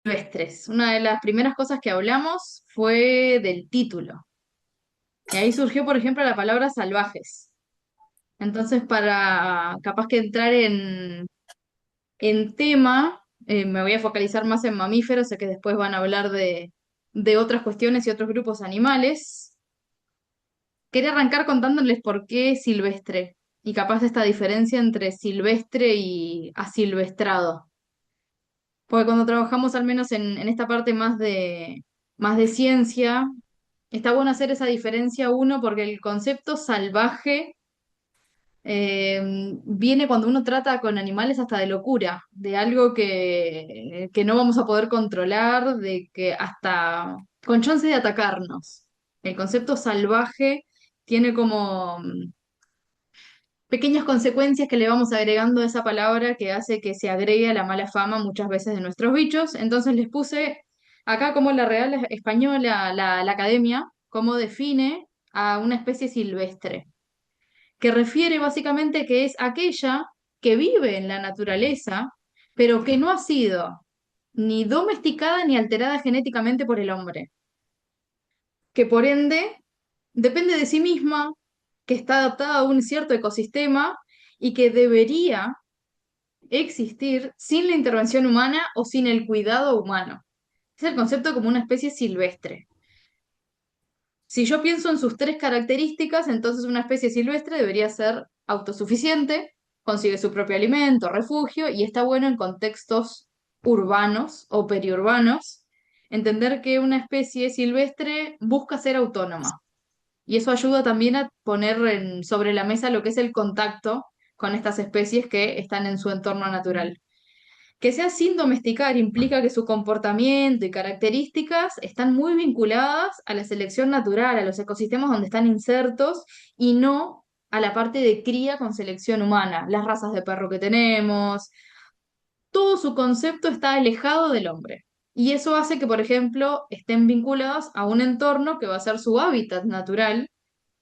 Silvestres. Una de las primeras cosas que hablamos fue del título. Y ahí surgió, por ejemplo, la palabra salvajes. Entonces, para capaz que entrar en tema, me voy a focalizar más en mamíferos, sé que después van a hablar de otras cuestiones y otros grupos animales. Quería arrancar contándoles por qué silvestre y capaz esta diferencia entre silvestre y asilvestrado. Porque cuando trabajamos al menos en esta parte más de ciencia, está bueno hacer esa diferencia, uno, porque el concepto salvaje eh, viene cuando uno trata con animales hasta de locura, de algo que no vamos a poder controlar, de que hasta con chance de atacarnos. El concepto salvaje tiene como pequeñas consecuencias que le vamos agregando a esa palabra que hace que se agregue a la mala fama muchas veces de nuestros bichos. Entonces les puse acá como la Real Española, la Academia, cómo define a una especie silvestre, que refiere básicamente que es aquella que vive en la naturaleza, pero que no ha sido ni domesticada ni alterada genéticamente por el hombre, que por ende depende de sí misma, que está adaptada a un cierto ecosistema y que debería existir sin la intervención humana o sin el cuidado humano. Es el concepto como una especie silvestre. Si yo pienso en sus tres características, entonces una especie silvestre debería ser autosuficiente, consigue su propio alimento, refugio y está bueno en contextos urbanos o periurbanos entender que una especie silvestre busca ser autónoma. Y eso ayuda también a poner sobre la mesa lo que es el contacto con estas especies que están en su entorno natural. Que sea sin domesticar implica que su comportamiento y características están muy vinculadas a la selección natural, a los ecosistemas donde están insertos y no a la parte de cría con selección humana, las razas de perro que tenemos, todo su concepto está alejado del hombre. Y eso hace que, por ejemplo, estén vinculados a un entorno que va a ser su hábitat natural,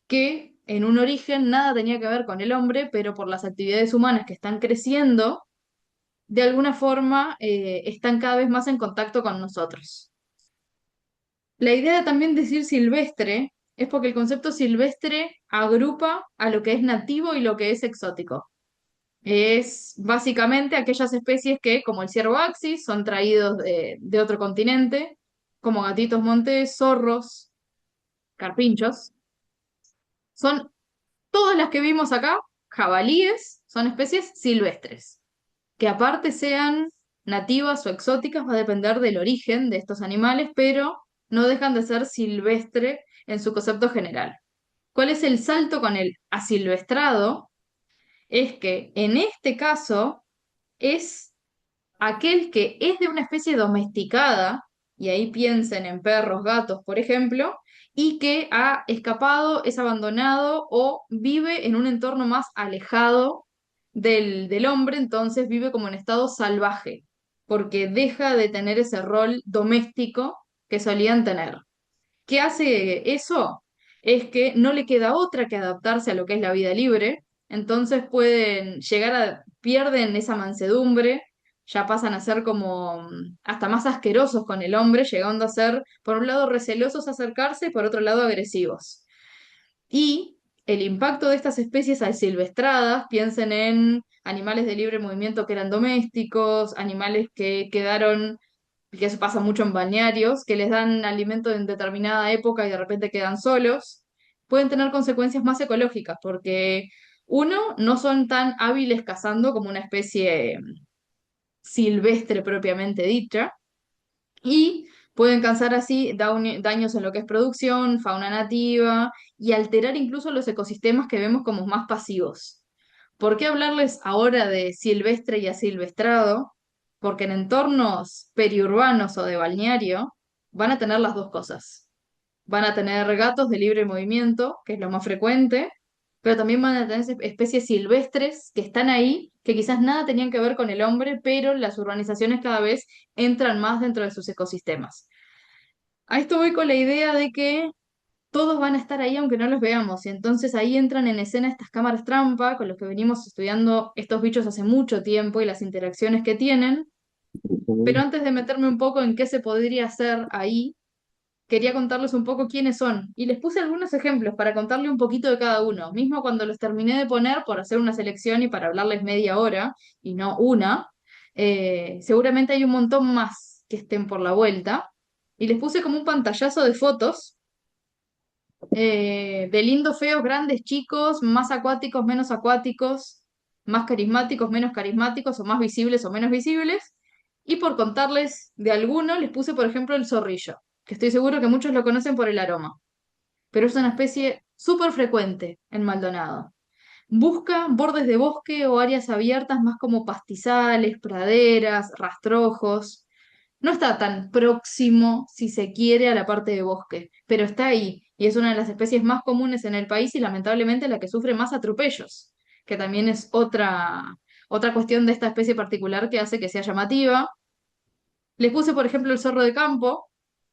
que en un origen nada tenía que ver con el hombre, pero por las actividades humanas que están creciendo, de alguna forma están cada vez más en contacto con nosotros. La idea de también decir silvestre es porque el concepto silvestre agrupa a lo que es nativo y lo que es exótico. Es básicamente aquellas especies que, como el ciervo axis, son traídos de otro continente, como gatitos montés, zorros, carpinchos. Son todas las que vimos acá, jabalíes, son especies silvestres. Que aparte sean nativas o exóticas va a depender del origen de estos animales, pero no dejan de ser silvestre en su concepto general. ¿Cuál es el salto con el asilvestrado? Es que en este caso es aquel que es de una especie domesticada, y ahí piensen en perros, gatos, por ejemplo, y que ha escapado, es abandonado o vive en un entorno más alejado del hombre, entonces vive como en estado salvaje, porque deja de tener ese rol doméstico que solían tener. ¿Qué hace eso? Es que no le queda otra que adaptarse a lo que es la vida libre, entonces pueden llegar pierden esa mansedumbre, ya pasan a ser como hasta más asquerosos con el hombre, llegando a ser, por un lado, recelosos a acercarse y por otro lado, agresivos. Y el impacto de estas especies asilvestradas, piensen en animales de libre movimiento que eran domésticos, animales que quedaron, que eso pasa mucho en balnearios, que les dan alimento en determinada época y de repente quedan solos, pueden tener consecuencias más ecológicas, porque uno, no son tan hábiles cazando como una especie silvestre propiamente dicha, y pueden causar así daños en lo que es producción, fauna nativa y alterar incluso los ecosistemas que vemos como más pasivos. ¿Por qué hablarles ahora de silvestre y asilvestrado? Porque en entornos periurbanos o de balneario van a tener las dos cosas. Van a tener gatos de libre movimiento, que es lo más frecuente, pero también van a tener especies silvestres que están ahí, que quizás nada tenían que ver con el hombre, pero las urbanizaciones cada vez entran más dentro de sus ecosistemas. A esto voy con la idea de que todos van a estar ahí aunque no los veamos, y entonces ahí entran en escena estas cámaras trampa con los que venimos estudiando estos bichos hace mucho tiempo y las interacciones que tienen. Pero antes de meterme un poco en qué se podría hacer ahí, quería contarles un poco quiénes son. Y les puse algunos ejemplos para contarle un poquito de cada uno. Mismo cuando los terminé de poner por hacer una selección y para hablarles media hora y no una, seguramente hay un montón más que estén por la vuelta. Y les puse como un pantallazo de fotos de lindos, feos, grandes, chicos, más acuáticos, menos acuáticos, más carismáticos, menos carismáticos, o más visibles o menos visibles. Y por contarles de alguno, les puse, por ejemplo, el zorrillo, que estoy seguro que muchos lo conocen por el aroma, pero es una especie súper frecuente en Maldonado. Busca bordes de bosque o áreas abiertas más como pastizales, praderas, rastrojos. No está tan próximo, si se quiere, a la parte de bosque, pero está ahí y es una de las especies más comunes en el país y lamentablemente la que sufre más atropellos, que también es otra cuestión de esta especie particular que hace que sea llamativa. Les puse, por ejemplo, el zorro de campo,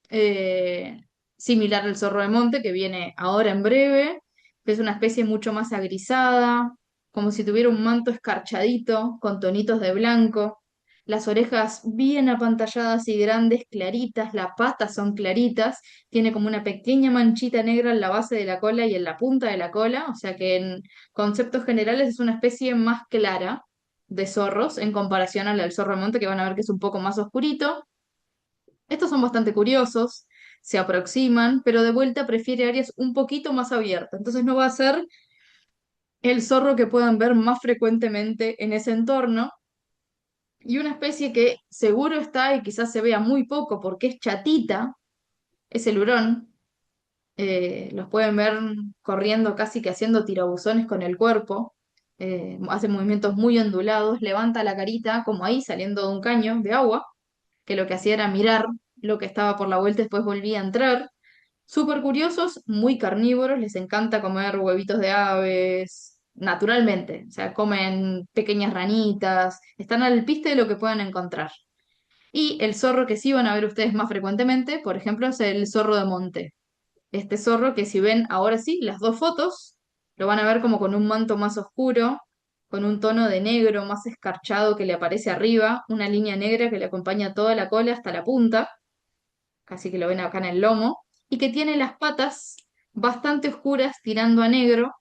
eh, similar al zorro de monte, que viene ahora en breve, que es una especie mucho más agrisada, como si tuviera un manto escarchadito, con tonitos de blanco, las orejas bien apantalladas y grandes, claritas, las patas son claritas, tiene como una pequeña manchita negra en la base de la cola y en la punta de la cola, o sea que en conceptos generales es una especie más clara de zorros en comparación al zorro de monte, que van a ver que es un poco más oscurito. Estos son bastante curiosos, se aproximan, pero de vuelta prefiere áreas un poquito más abiertas. Entonces no va a ser el zorro que puedan ver más frecuentemente en ese entorno. Y una especie que seguro está y quizás se vea muy poco porque es chatita, es el hurón. Los pueden ver corriendo casi que haciendo tirabuzones con el cuerpo. Hace movimientos muy ondulados, levanta la carita como ahí saliendo de un caño de agua, que lo que hacía era mirar lo que estaba por la vuelta y después volvía a entrar. Súper curiosos, muy carnívoros, les encanta comer huevitos de aves, naturalmente, o sea, comen pequeñas ranitas, están al piste de lo que puedan encontrar. Y el zorro que sí van a ver ustedes más frecuentemente, por ejemplo, es el zorro de monte. Este zorro que si ven ahora sí las dos fotos, lo van a ver como con un manto más oscuro, con un tono de negro más escarchado que le aparece arriba, una línea negra que le acompaña toda la cola hasta la punta, casi que lo ven acá en el lomo, y que tiene las patas bastante oscuras tirando a negro,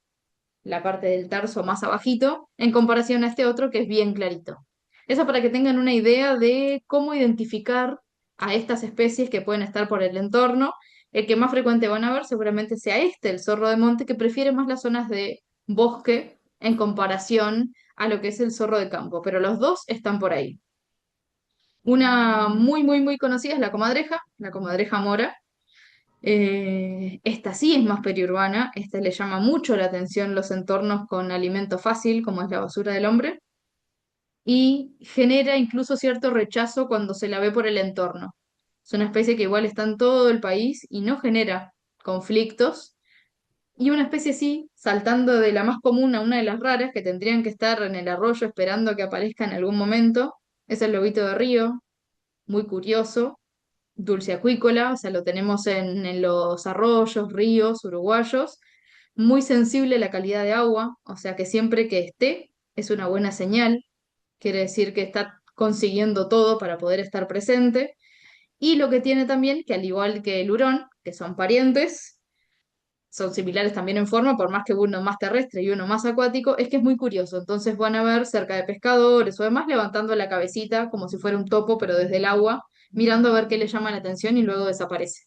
la parte del tarso más abajito, en comparación a este otro que es bien clarito. Eso para que tengan una idea de cómo identificar a estas especies que pueden estar por el entorno. El que más frecuente van a ver seguramente sea este, el zorro de monte, que prefiere más las zonas de bosque en comparación a lo que es el zorro de campo, pero los dos están por ahí. Una muy, muy, muy conocida es la comadreja mora. Esta sí es más periurbana, esta le llama mucho la atención los entornos con alimento fácil, como es la basura del hombre, y genera incluso cierto rechazo cuando se la ve por el entorno. Es una especie que igual está en todo el país y no genera conflictos, y una especie sí, saltando de la más común a una de las raras, que tendrían que estar en el arroyo esperando que aparezca en algún momento, es el lobito de río, muy curioso, dulce acuícola, o sea, lo tenemos en los arroyos, ríos uruguayos, muy sensible a la calidad de agua, o sea que siempre que esté es una buena señal, quiere decir que está consiguiendo todo para poder estar presente. Y lo que tiene también, que al igual que el hurón, que son parientes, son similares también en forma, por más que uno más terrestre y uno más acuático, es que es muy curioso. Entonces van a ver cerca de pescadores o demás levantando la cabecita como si fuera un topo, pero desde el agua, mirando a ver qué le llama la atención y luego desaparece.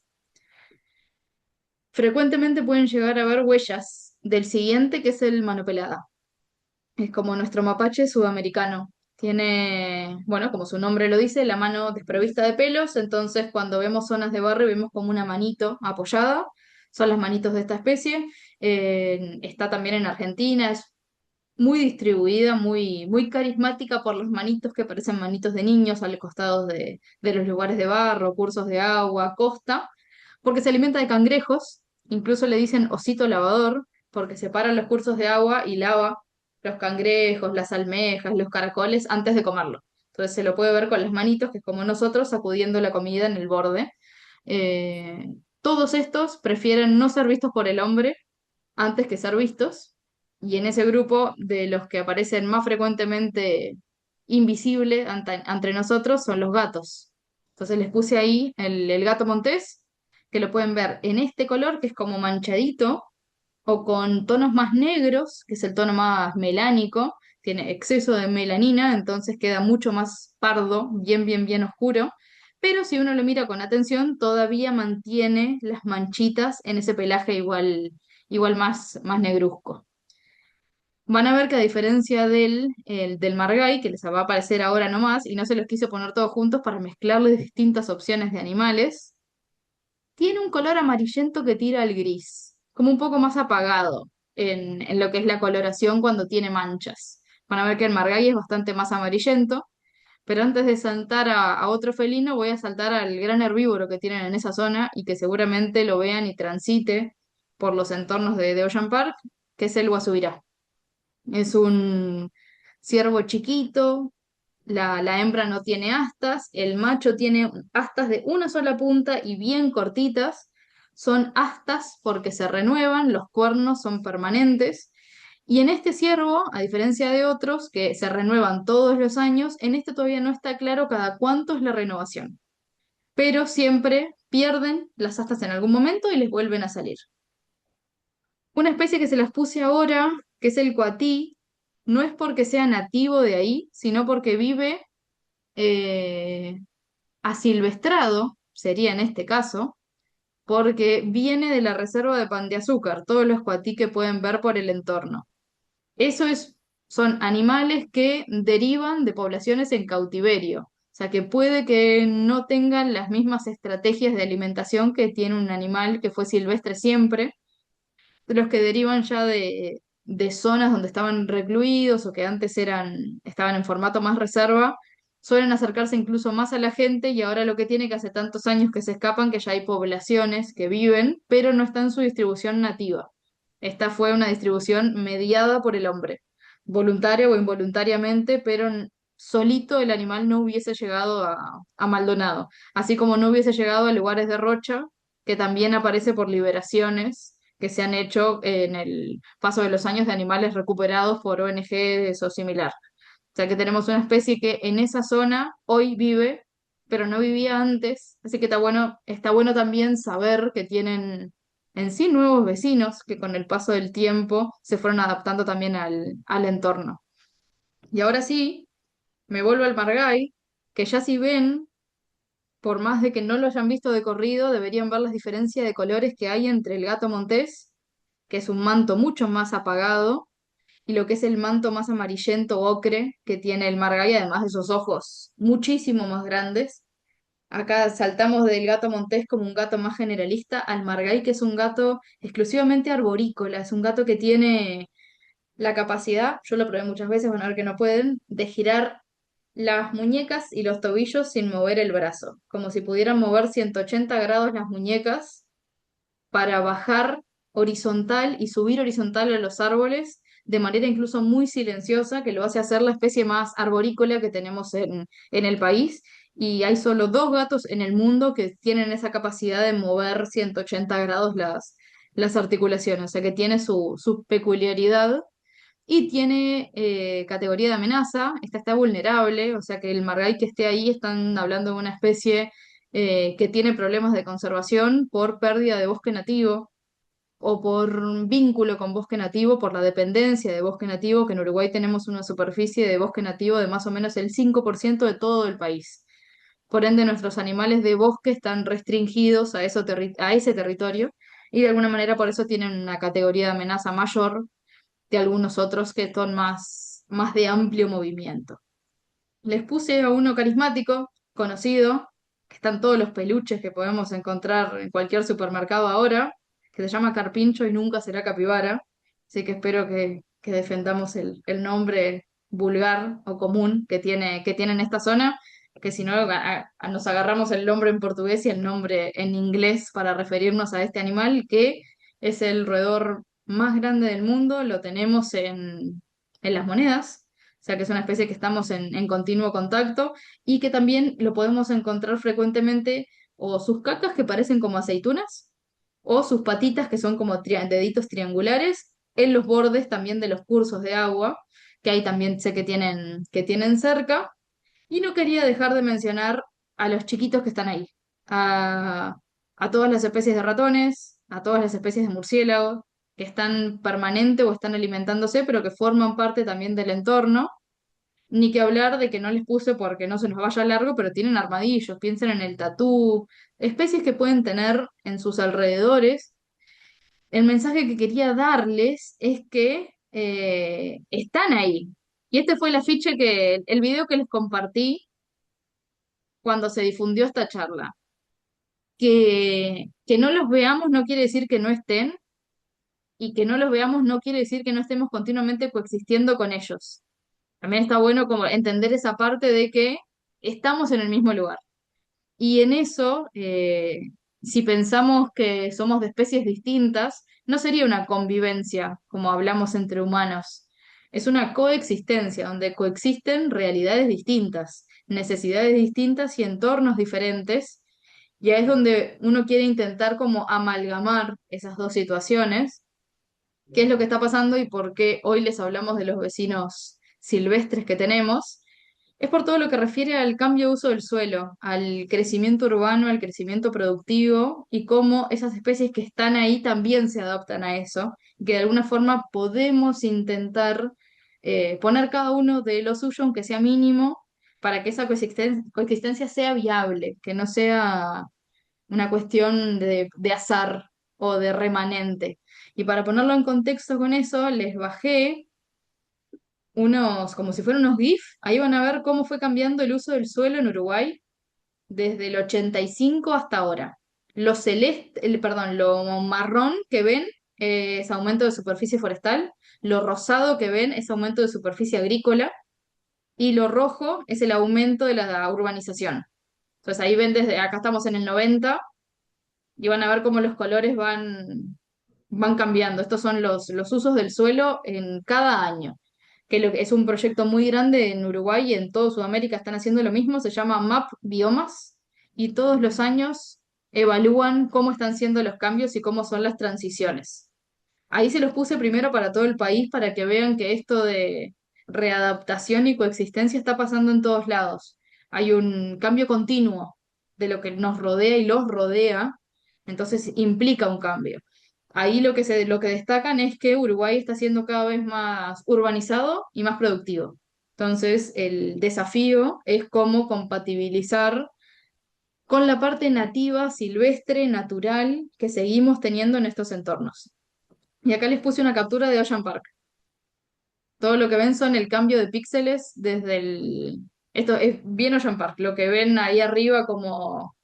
Frecuentemente pueden llegar a ver huellas del siguiente, que es el mano pelada. Es como nuestro mapache sudamericano. Tiene, bueno, como su nombre lo dice, la mano desprovista de pelos, entonces cuando vemos zonas de barro vemos como una manito apoyada, son las manitos de esta especie. Está también en Argentina, es muy distribuida, muy, muy carismática por los manitos que parecen manitos de niños al costado de los lugares de barro, cursos de agua, costa, porque se alimenta de cangrejos, incluso le dicen osito lavador, porque separa los cursos de agua y lava los cangrejos, las almejas, los caracoles antes de comerlo. Entonces se lo puede ver con las manitos, que es como nosotros, sacudiendo la comida en el borde. Todos estos prefieren no ser vistos por el hombre antes que ser vistos, y en ese grupo de los que aparecen más frecuentemente invisible ante nosotros son los gatos. Entonces les puse ahí el gato montés, que lo pueden ver en este color, que es como manchadito, o con tonos más negros, que es el tono más melánico, tiene exceso de melanina, entonces queda mucho más pardo, bien oscuro. Pero si uno lo mira con atención, todavía mantiene las manchitas en ese pelaje igual más negruzco. Van a ver que a diferencia del Margay, que les va a aparecer ahora nomás, y no se los quise poner todos juntos para mezclarles distintas opciones de animales, tiene un color amarillento que tira al gris, como un poco más apagado en lo que es la coloración cuando tiene manchas. Van a ver que el Margay es bastante más amarillento, pero antes de saltar a otro felino, voy a saltar al gran herbívoro que tienen en esa zona y que seguramente lo vean y transite por los entornos de Ocean Park, que es el guasubirá. Es un ciervo chiquito, la hembra no tiene astas, el macho tiene astas de una sola punta y bien cortitas. Son astas porque se renuevan, los cuernos son permanentes. Y en este ciervo, a diferencia de otros que se renuevan todos los años, en este todavía no está claro cada cuánto es la renovación. Pero siempre pierden las astas en algún momento y les vuelven a salir. Una especie que se las puse ahora, que es el coatí, no es porque sea nativo de ahí, sino porque vive eh, asilvestrado, sería en este caso, porque viene de la reserva de Pan de Azúcar, todos los coatí que pueden ver por el entorno. Eso es, son animales que derivan de poblaciones en cautiverio, o sea que puede que no tengan las mismas estrategias de alimentación que tiene un animal que fue silvestre siempre, de los que derivan ya de zonas donde estaban recluidos o que antes estaban en formato más reserva, suelen acercarse incluso más a la gente y ahora lo que tiene que hace tantos años que se escapan que ya hay poblaciones que viven, pero no está en su distribución nativa. Esta fue una distribución mediada por el hombre, voluntaria o involuntariamente, pero solito el animal no hubiese llegado a Maldonado, así como no hubiese llegado a lugares de Rocha, que también aparece por liberaciones que se han hecho en el paso de los años de animales recuperados por ONGs o similar. O sea que tenemos una especie que en esa zona hoy vive, pero no vivía antes, así que está bueno también saber que tienen en sí nuevos vecinos que con el paso del tiempo se fueron adaptando también al entorno. Y ahora sí, me vuelvo al Margay, que ya si ven, por más de que no lo hayan visto de corrido, deberían ver las diferencias de colores que hay entre el gato montés, que es un manto mucho más apagado, y lo que es el manto más amarillento ocre que tiene el Margay, además de esos ojos muchísimo más grandes. Acá saltamos del gato montés como un gato más generalista al Margay, que es un gato exclusivamente arborícola, es un gato que tiene la capacidad, yo lo probé muchas veces, van a ver que no pueden, de girar las muñecas y los tobillos sin mover el brazo, como si pudieran mover 180 grados las muñecas para bajar horizontal y subir horizontal a los árboles de manera incluso muy silenciosa, que lo hace hacer la especie más arborícola que tenemos en el país. Y hay solo dos gatos en el mundo que tienen esa capacidad de mover 180 grados las articulaciones, o sea que tiene su peculiaridad y tiene categoría de amenaza, esta está vulnerable, o sea que el margay que esté ahí están hablando de una especie que tiene problemas de conservación por pérdida de bosque nativo o por vínculo con bosque nativo, por la dependencia de bosque nativo, que en Uruguay tenemos una superficie de bosque nativo de más o menos el 5% de todo el país. Por ende, nuestros animales de bosque están restringidos a ese territorio y de alguna manera por eso tienen una categoría de amenaza mayor de algunos otros que son más de amplio movimiento. Les puse a uno carismático, conocido, que están todos los peluches que podemos encontrar en cualquier supermercado ahora, que se llama Carpincho y nunca será capibara. Así que espero que defendamos el nombre vulgar o común que tiene en esta zona, que si no nos agarramos el nombre en portugués y el nombre en inglés para referirnos a este animal, que es el roedor más grande del mundo, lo tenemos en las monedas, o sea que es una especie que estamos en continuo contacto y que también lo podemos encontrar frecuentemente o sus cacas que parecen como aceitunas o sus patitas que son como deditos triangulares en los bordes también de los cursos de agua, que ahí también sé que tienen cerca. Y no quería dejar de mencionar a los chiquitos que están ahí, a, a todas las especies de ratones, a todas las especies de murciélagos, que están permanente o están alimentándose, pero que forman parte también del entorno. Ni que hablar de que no les puse porque no se nos vaya largo, pero tienen armadillos, piensen en el tatú, especies que pueden tener en sus alrededores. El mensaje que quería darles es que están ahí. Y este fue el video que les compartí cuando se difundió esta charla. Que no los veamos no quiere decir que no estén, y que no los veamos no quiere decir que no estemos continuamente coexistiendo con ellos. También está bueno como entender esa parte de que estamos en el mismo lugar. Y en eso, si pensamos que somos de especies distintas, no sería una convivencia como hablamos entre humanos. Es una coexistencia donde coexisten realidades distintas, necesidades distintas y entornos diferentes. Ya es donde uno quiere intentar como amalgamar esas dos situaciones, qué es lo que está pasando y por qué hoy les hablamos de los vecinos silvestres que tenemos. Es por todo lo que refiere al cambio de uso del suelo, al crecimiento urbano, al crecimiento productivo y cómo esas especies que están ahí también se adaptan a eso, y que de alguna forma podemos intentar poner cada uno de lo suyo, aunque sea mínimo, para que esa coexistencia sea viable, que no sea una cuestión de azar o de remanente. Y para ponerlo en contexto con eso, les bajé como si fueran unos GIF, ahí van a ver cómo fue cambiando el uso del suelo en Uruguay desde el 85 hasta ahora. Lo marrón que ven es aumento de superficie forestal, lo rosado que ven es aumento de superficie agrícola y lo rojo es el aumento de la urbanización. Entonces ahí ven desde acá estamos en el 90 y van a ver cómo los colores van cambiando. Estos son los usos del suelo en cada año, que es un proyecto muy grande en Uruguay y en toda Sudamérica están haciendo lo mismo, se llama MAP Biomas, y todos los años evalúan cómo están siendo los cambios y cómo son las transiciones. Ahí se los puse primero para todo el país para que vean que esto de readaptación y coexistencia está pasando en todos lados. Hay un cambio continuo de lo que nos rodea y los rodea, entonces implica un cambio. Ahí lo que destacan es que Uruguay está siendo cada vez más urbanizado y más productivo. Entonces, el desafío es cómo compatibilizar con la parte nativa, silvestre, natural que seguimos teniendo en estos entornos. Y acá les puse una captura de Ocean Park. Todo lo que ven son el cambio de píxeles desde el... Esto es bien Ocean Park. Lo que ven ahí arriba como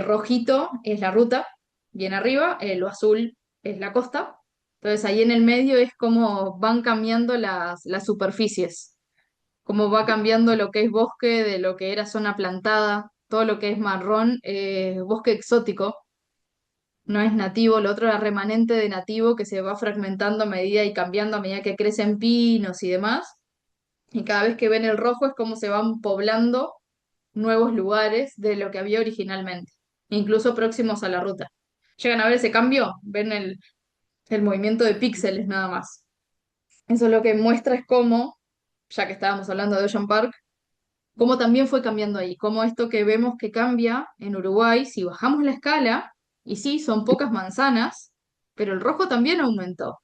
rojito es la ruta, bien arriba, lo azul es la costa. Entonces ahí en el medio es como van cambiando las superficies, cómo va cambiando lo que es bosque de lo que era zona plantada, todo lo que es marrón, bosque exótico, no es nativo, lo otro era remanente de nativo que se va fragmentando a medida y cambiando a medida que crecen pinos y demás. Y cada vez que ven el rojo es como se van poblando nuevos lugares de lo que había originalmente, incluso próximos a la ruta. Llegan a ver ese cambio, ven el movimiento de píxeles nada más. Eso lo que muestra es cómo, ya que estábamos hablando de Ocean Park, cómo también fue cambiando ahí, cómo esto que vemos que cambia en Uruguay, si bajamos la escala, y sí, son pocas manzanas, pero el rojo también aumentó,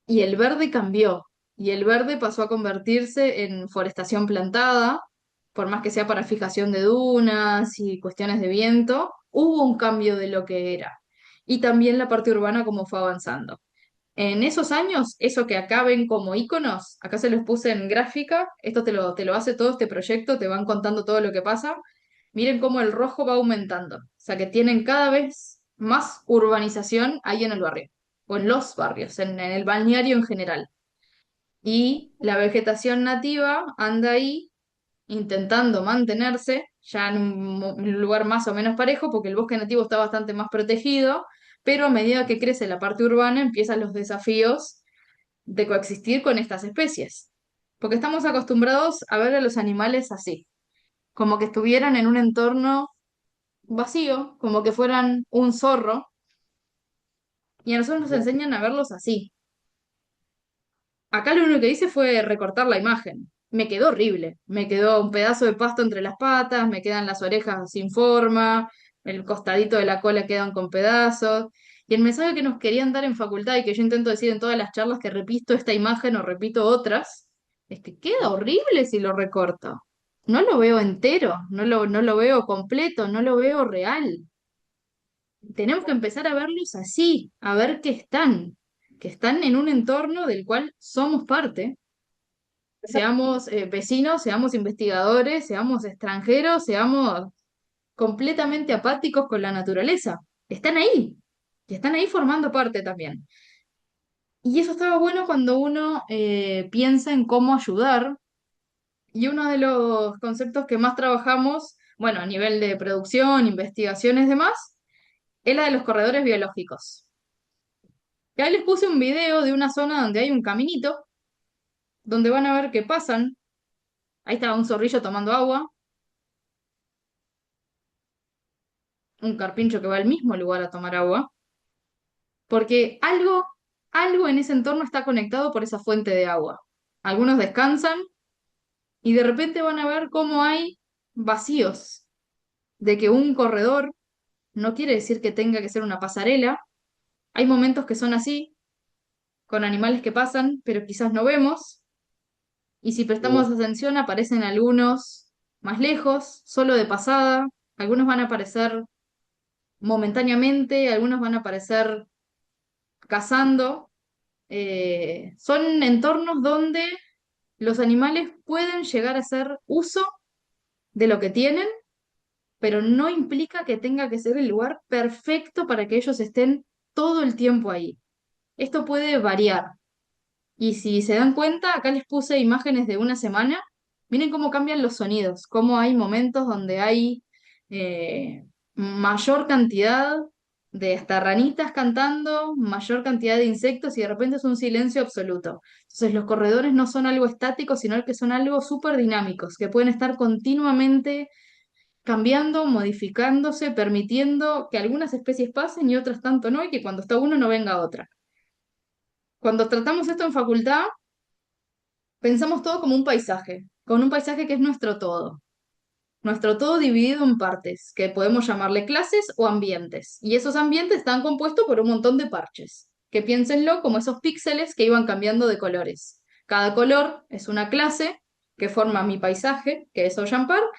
y el verde cambió, y el verde pasó a convertirse en forestación plantada, por más que sea para fijación de dunas y cuestiones de viento, hubo un cambio de lo que era, y también la parte urbana como fue avanzando. En esos años, eso que acá ven como iconos, acá se los puse en gráfica, esto te lo hace todo este proyecto, te van contando todo lo que pasa. Miren cómo el rojo va aumentando, o sea que tienen cada vez más urbanización ahí en el barrio, o en los barrios, en el balneario en general. Y la vegetación nativa anda ahí intentando mantenerse ya en un lugar más o menos parejo, porque el bosque nativo está bastante más protegido, pero a medida que crece la parte urbana empiezan los desafíos de coexistir con estas especies, porque estamos acostumbrados a ver a los animales así, como que estuvieran en un entorno vacío, como que fueran un zorro, y a nosotros nos enseñan a verlos así. Acá lo único que hice fue recortar la imagen. Me quedó horrible. Me quedó un pedazo de pasto entre las patas, me quedan las orejas sin forma, el costadito de la cola quedan con pedazos. Y el mensaje que nos querían dar en facultad y que yo intento decir en todas las charlas que repito esta imagen o repito otras, es que queda horrible si lo recorto. No lo veo entero, no lo veo completo, no lo veo real. Tenemos que empezar a verlos así, a ver que están en un entorno del cual somos parte, seamos vecinos, seamos investigadores, seamos extranjeros, seamos completamente apáticos con la naturaleza. Están ahí, y están ahí formando parte también. Y eso estaba bueno cuando uno piensa en cómo ayudar, y uno de los conceptos que más trabajamos, bueno, a nivel de producción, investigaciones y demás, es la de los corredores biológicos. Y ahí les puse un video de una zona donde hay un caminito, donde van a ver que pasan. Ahí estaba un zorrillo tomando agua, un carpincho que va al mismo lugar a tomar agua, porque algo en ese entorno está conectado por esa fuente de agua. Algunos descansan y de repente van a ver cómo hay vacíos, de que un corredor no quiere decir que tenga que ser una pasarela. Hay momentos que son así, con animales que pasan, pero quizás no vemos. Y si prestamos atención, aparecen algunos más lejos, solo de pasada, algunos van a aparecer momentáneamente, algunos van a aparecer cazando. Son entornos donde los animales pueden llegar a hacer uso de lo que tienen, pero no implica que tenga que ser el lugar perfecto para que ellos estén todo el tiempo ahí. Esto puede variar. Y si se dan cuenta, acá les puse imágenes de una semana. Miren cómo cambian los sonidos, cómo hay momentos donde hay mayor cantidad de hasta ranitas cantando, mayor cantidad de insectos y de repente es un silencio absoluto. Entonces los corredores no son algo estático, sino que son algo súper dinámicos, que pueden estar continuamente cambiando, modificándose, permitiendo que algunas especies pasen y otras tanto no, y que cuando está uno no venga otra. Cuando tratamos esto en facultad, pensamos todo como un paisaje, con un paisaje que es nuestro todo dividido en partes, que podemos llamarle clases o ambientes. Y esos ambientes están compuestos por un montón de parches, que piénsenlo como esos píxeles que iban cambiando de colores. Cada color es una clase que forma mi paisaje, que es Ocean Park,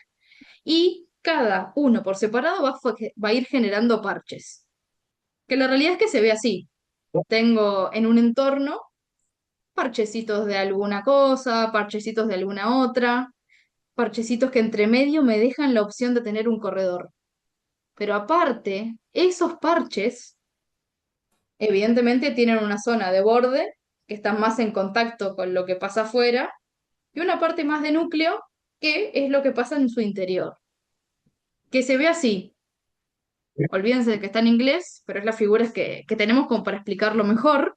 y cada uno por separado va a ir generando parches. Que la realidad es que se ve así. Tengo en un entorno parchecitos de alguna cosa, parchecitos de alguna otra, parchecitos que entre medio me dejan la opción de tener un corredor. Pero aparte, esos parches evidentemente tienen una zona de borde que está más en contacto con lo que pasa afuera y una parte más de núcleo que es lo que pasa en su interior. Que se ve así. Olvídense de que está en inglés, pero es la figura que tenemos como para explicarlo mejor.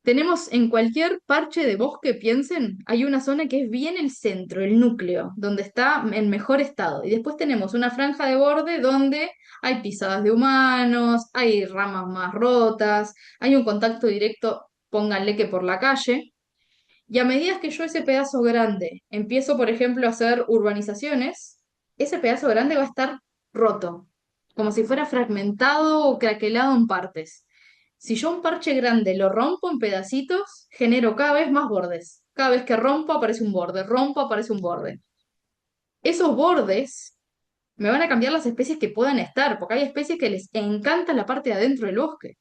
Tenemos en cualquier parche de bosque, piensen, hay una zona que es bien el centro, el núcleo, donde está en mejor estado. Y después tenemos una franja de borde donde hay pisadas de humanos, hay ramas más rotas, hay un contacto directo, pónganle que por la calle. Y a medida que yo ese pedazo grande empiezo, por ejemplo, a hacer urbanizaciones, ese pedazo grande va a estar roto, como si fuera fragmentado o craquelado en partes. Si yo un parche grande lo rompo en pedacitos, genero cada vez más bordes. Cada vez que rompo aparece un borde, rompo aparece un borde. Esos bordes me van a cambiar las especies que puedan estar, porque hay especies que les encanta la parte de adentro del bosque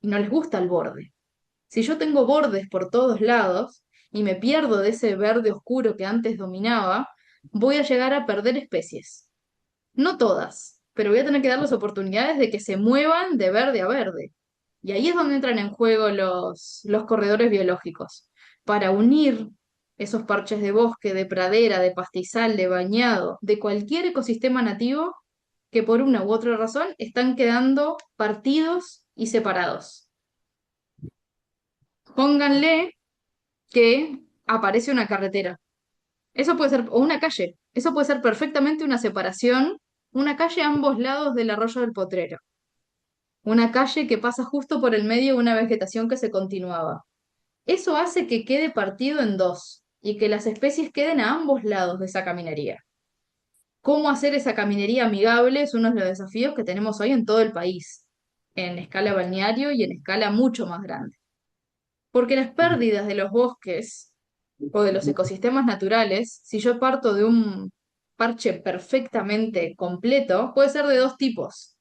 y no les gusta el borde. Si yo tengo bordes por todos lados y me pierdo de ese verde oscuro que antes dominaba, voy a llegar a perder especies. No todas, pero voy a tener que darles oportunidades de que se muevan de verde a verde. Y ahí es donde entran en juego los corredores biológicos, para unir esos parches de bosque, de pradera, de pastizal, de bañado, de cualquier ecosistema nativo que por una u otra razón están quedando partidos y separados. Pónganle que aparece una carretera. Eso puede ser, o una calle. Eso puede ser perfectamente una separación, una calle a ambos lados del arroyo del Potrero. Una calle que pasa justo por el medio de una vegetación que se continuaba. Eso hace que quede partido en dos y que las especies queden a ambos lados de esa caminería. ¿Cómo hacer esa caminería amigable? Es uno de los desafíos que tenemos hoy en todo el país, en escala balneario y en escala mucho más grande. Porque las pérdidas de los bosques o de los ecosistemas naturales, si yo parto de un parche perfectamente completo, puede ser de dos tipos.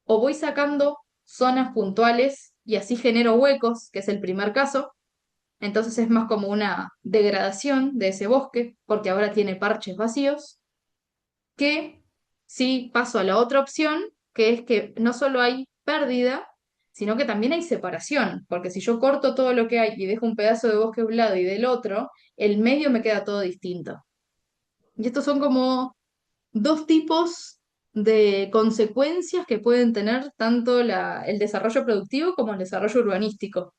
O voy sacando zonas puntuales y así genero huecos, que es el primer caso, entonces es más como una degradación de ese bosque, porque ahora tiene parches vacíos, que si paso a la otra opción, que es que no solo hay pérdida, sino que también hay separación, porque si yo corto todo lo que hay y dejo un pedazo de bosque de un lado y del otro, el medio me queda todo distinto. Y estos son como dos tipos de consecuencias que pueden tener tanto el desarrollo productivo como el desarrollo urbanístico.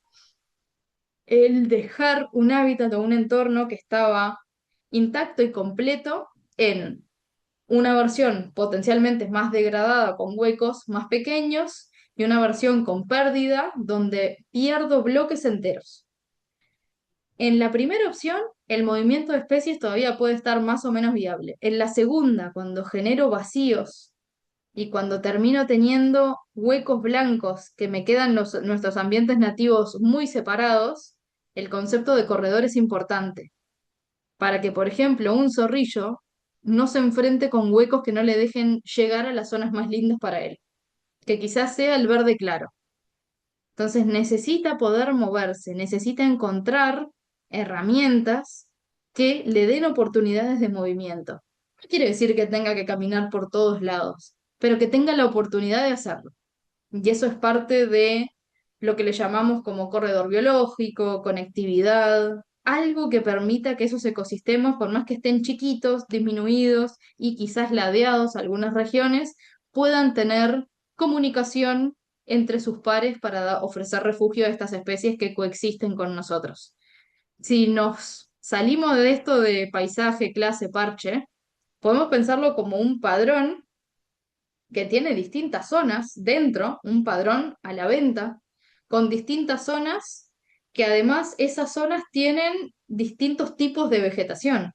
El dejar un hábitat o un entorno que estaba intacto y completo en una versión potencialmente más degradada con huecos más pequeños y una versión con pérdida donde pierdo bloques enteros. En la primera opción, el movimiento de especies todavía puede estar más o menos viable. En la segunda, cuando genero vacíos y cuando termino teniendo huecos blancos que me quedan nuestros ambientes nativos muy separados, el concepto de corredor es importante para que, por ejemplo, un zorrillo no se enfrente con huecos que no le dejen llegar a las zonas más lindas para él, que quizás sea el verde claro. Entonces necesita poder moverse, necesita encontrar herramientas que le den oportunidades de movimiento. No quiere decir que tenga que caminar por todos lados, pero que tenga la oportunidad de hacerlo. Y eso es parte de lo que le llamamos como corredor biológico, conectividad, algo que permita que esos ecosistemas, por más que estén chiquitos, disminuidos y quizás ladeados algunas regiones, puedan tener comunicación entre sus pares para ofrecer refugio a estas especies que coexisten con nosotros. Si nos salimos de esto de paisaje, clase, parche, podemos pensarlo como un padrón que tiene distintas zonas dentro, un padrón a la venta, con distintas zonas que además esas zonas tienen distintos tipos de vegetación.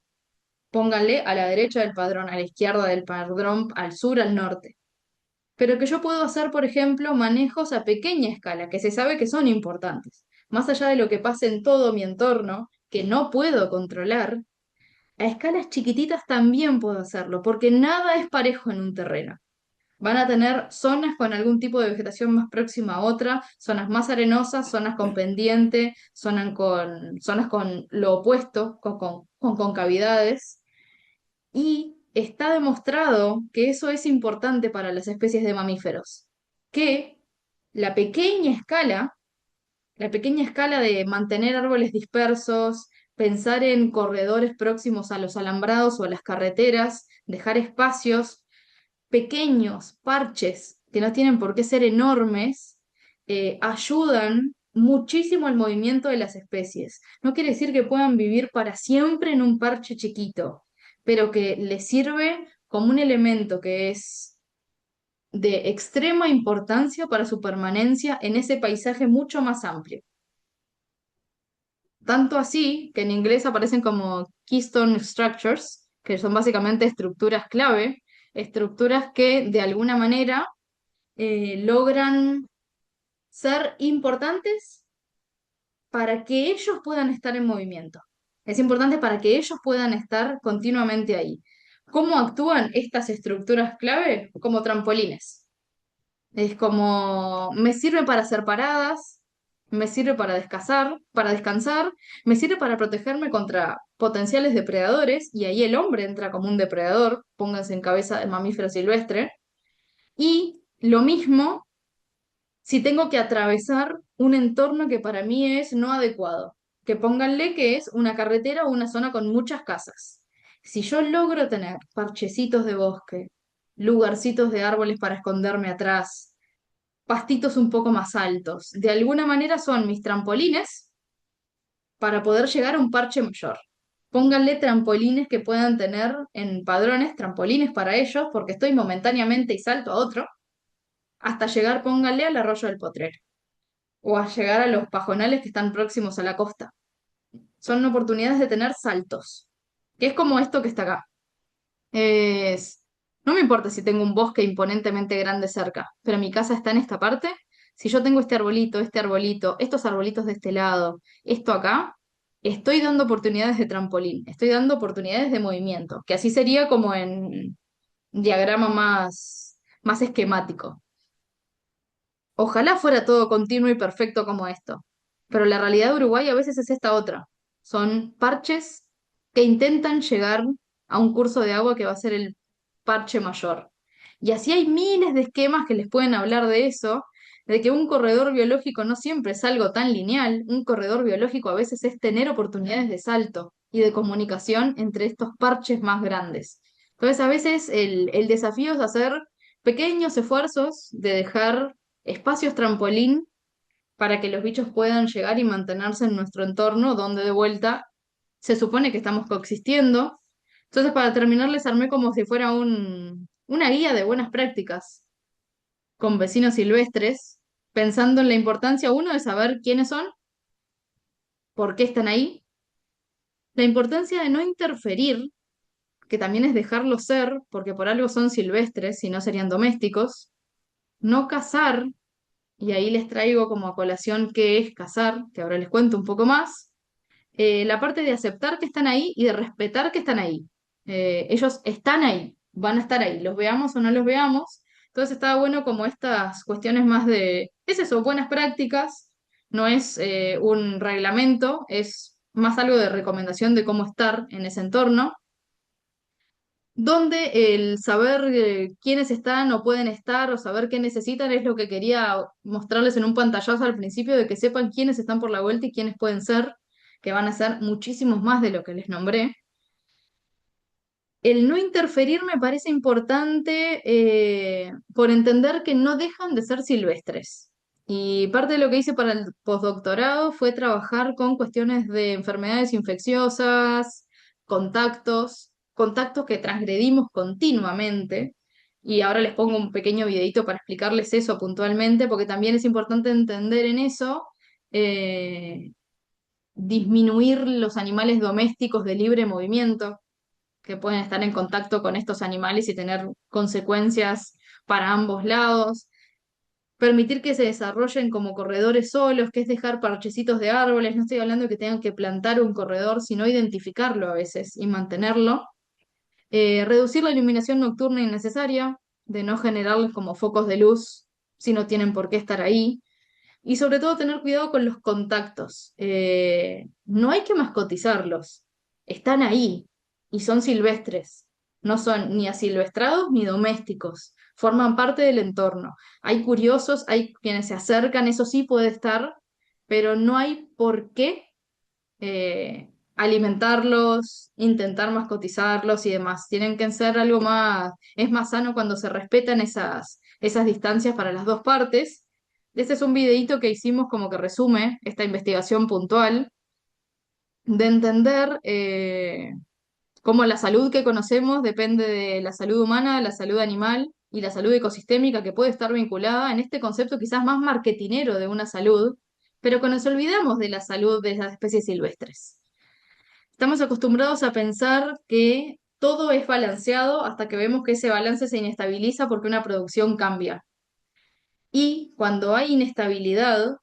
Pónganle a la derecha del padrón, a la izquierda del padrón, al sur, al norte. Pero que yo puedo hacer, por ejemplo, manejos a pequeña escala, que se sabe que son importantes. Más allá de lo que pase en todo mi entorno, que no puedo controlar, a escalas chiquititas también puedo hacerlo, porque nada es parejo en un terreno. Van a tener zonas con algún tipo de vegetación más próxima a otra, zonas más arenosas, zonas con pendiente, zonas con lo opuesto, con concavidades. Y está demostrado que eso es importante para las especies de mamíferos, que la pequeña escala, la pequeña escala de mantener árboles dispersos, pensar en corredores próximos a los alambrados o a las carreteras, dejar espacios pequeños parches que no tienen por qué ser enormes, ayudan muchísimo al movimiento de las especies. No quiere decir que puedan vivir para siempre en un parche chiquito, pero que les sirve como un elemento que es de extrema importancia para su permanencia en ese paisaje mucho más amplio. Tanto así que en inglés aparecen como keystone structures, que son básicamente estructuras clave, estructuras que de alguna manera logran ser importantes para que ellos puedan estar en movimiento. Es importante para que ellos puedan estar continuamente ahí. ¿Cómo actúan estas estructuras clave? Como trampolines. Es como, me sirve para hacer paradas, me sirve para descansar, me sirve para protegerme contra potenciales depredadores, y ahí el hombre entra como un depredador, pónganse en cabeza de mamífero silvestre, y lo mismo si tengo que atravesar un entorno que para mí es no adecuado, que pónganle que es una carretera o una zona con muchas casas. Si yo logro tener parchecitos de bosque, lugarcitos de árboles para esconderme atrás, pastitos un poco más altos, de alguna manera son mis trampolines para poder llegar a un parche mayor. Pónganle trampolines que puedan tener en padrones, trampolines para ellos, porque estoy momentáneamente y salto a otro, hasta llegar, pónganle al arroyo del Potrero. o a llegar a los pajonales que están próximos a la costa. Son oportunidades de tener saltos, que es como esto que está acá. Es, no me importa si tengo un bosque imponentemente grande cerca, pero mi casa está en esta parte. Si yo tengo este arbolito, estos arbolitos de este lado, esto acá, estoy dando oportunidades de trampolín, estoy dando oportunidades de movimiento, que así sería como en diagrama más esquemático. Ojalá fuera todo continuo y perfecto como esto, pero la realidad de Uruguay a veces es esta otra. Son parches que intentan llegar a un curso de agua que va a ser el parche mayor. Y así hay miles de esquemas que les pueden hablar de eso, de que un corredor biológico no siempre es algo tan lineal, un corredor biológico a veces es tener oportunidades de salto y de comunicación entre estos parches más grandes. Entonces a veces el desafío es hacer pequeños esfuerzos de dejar espacios trampolín para que los bichos puedan llegar y mantenerse en nuestro entorno, donde de vuelta se supone que estamos coexistiendo. Entonces, para terminar, les armé como si fuera una guía de buenas prácticas con vecinos silvestres, pensando en la importancia, uno, de saber quiénes son, por qué están ahí, la importancia de no interferir, que también es dejarlos ser, porque por algo son silvestres y no serían domésticos, no cazar. Y ahí les traigo como a colación qué es cazar, que ahora les cuento un poco más. La parte de aceptar que están ahí y de respetar que están ahí. Ellos están ahí, van a estar ahí, los veamos o no los veamos. Entonces estaba bueno como estas cuestiones más de, es eso, buenas prácticas, no es un reglamento, es más algo de recomendación de cómo estar en ese entorno donde el saber quiénes están o pueden estar o saber qué necesitan es lo que quería mostrarles en un pantallazo al principio, de que sepan quiénes están por la vuelta y quiénes pueden ser, que van a ser muchísimos más de lo que les nombré. El no interferir me parece importante por entender que no dejan de ser silvestres. Y parte de lo que hice para el postdoctorado fue trabajar con cuestiones de enfermedades infecciosas, contactos que transgredimos continuamente. Y ahora les pongo un pequeño videito para explicarles eso puntualmente, porque también es importante entender en eso disminuir los animales domésticos de libre movimiento que pueden estar en contacto con estos animales y tener consecuencias para ambos lados. Permitir que se desarrollen como corredores solos, que es dejar parchecitos de árboles. No estoy hablando de que tengan que plantar un corredor, sino identificarlo a veces y mantenerlo. Reducir la iluminación nocturna innecesaria, de no generarles como focos de luz si no tienen por qué estar ahí. Y sobre todo tener cuidado con los contactos. No hay que mascotizarlos. Están ahí y son silvestres. No son ni asilvestrados ni domésticos. Forman parte del entorno. Hay curiosos, hay quienes se acercan, eso sí puede estar, pero no hay por qué alimentarlos, intentar mascotizarlos y demás. Tienen que ser algo más, es más sano cuando se respetan esas distancias para las dos partes. Este es un videíto que hicimos como que resume esta investigación puntual de entender cómo la salud que conocemos depende de la salud humana, la salud animal y la salud ecosistémica que puede estar vinculada en este concepto quizás más marketinero de una salud, pero que nos olvidamos de la salud de las especies silvestres. Estamos acostumbrados a pensar que todo es balanceado hasta que vemos que ese balance se inestabiliza porque una producción cambia. Y cuando hay inestabilidad,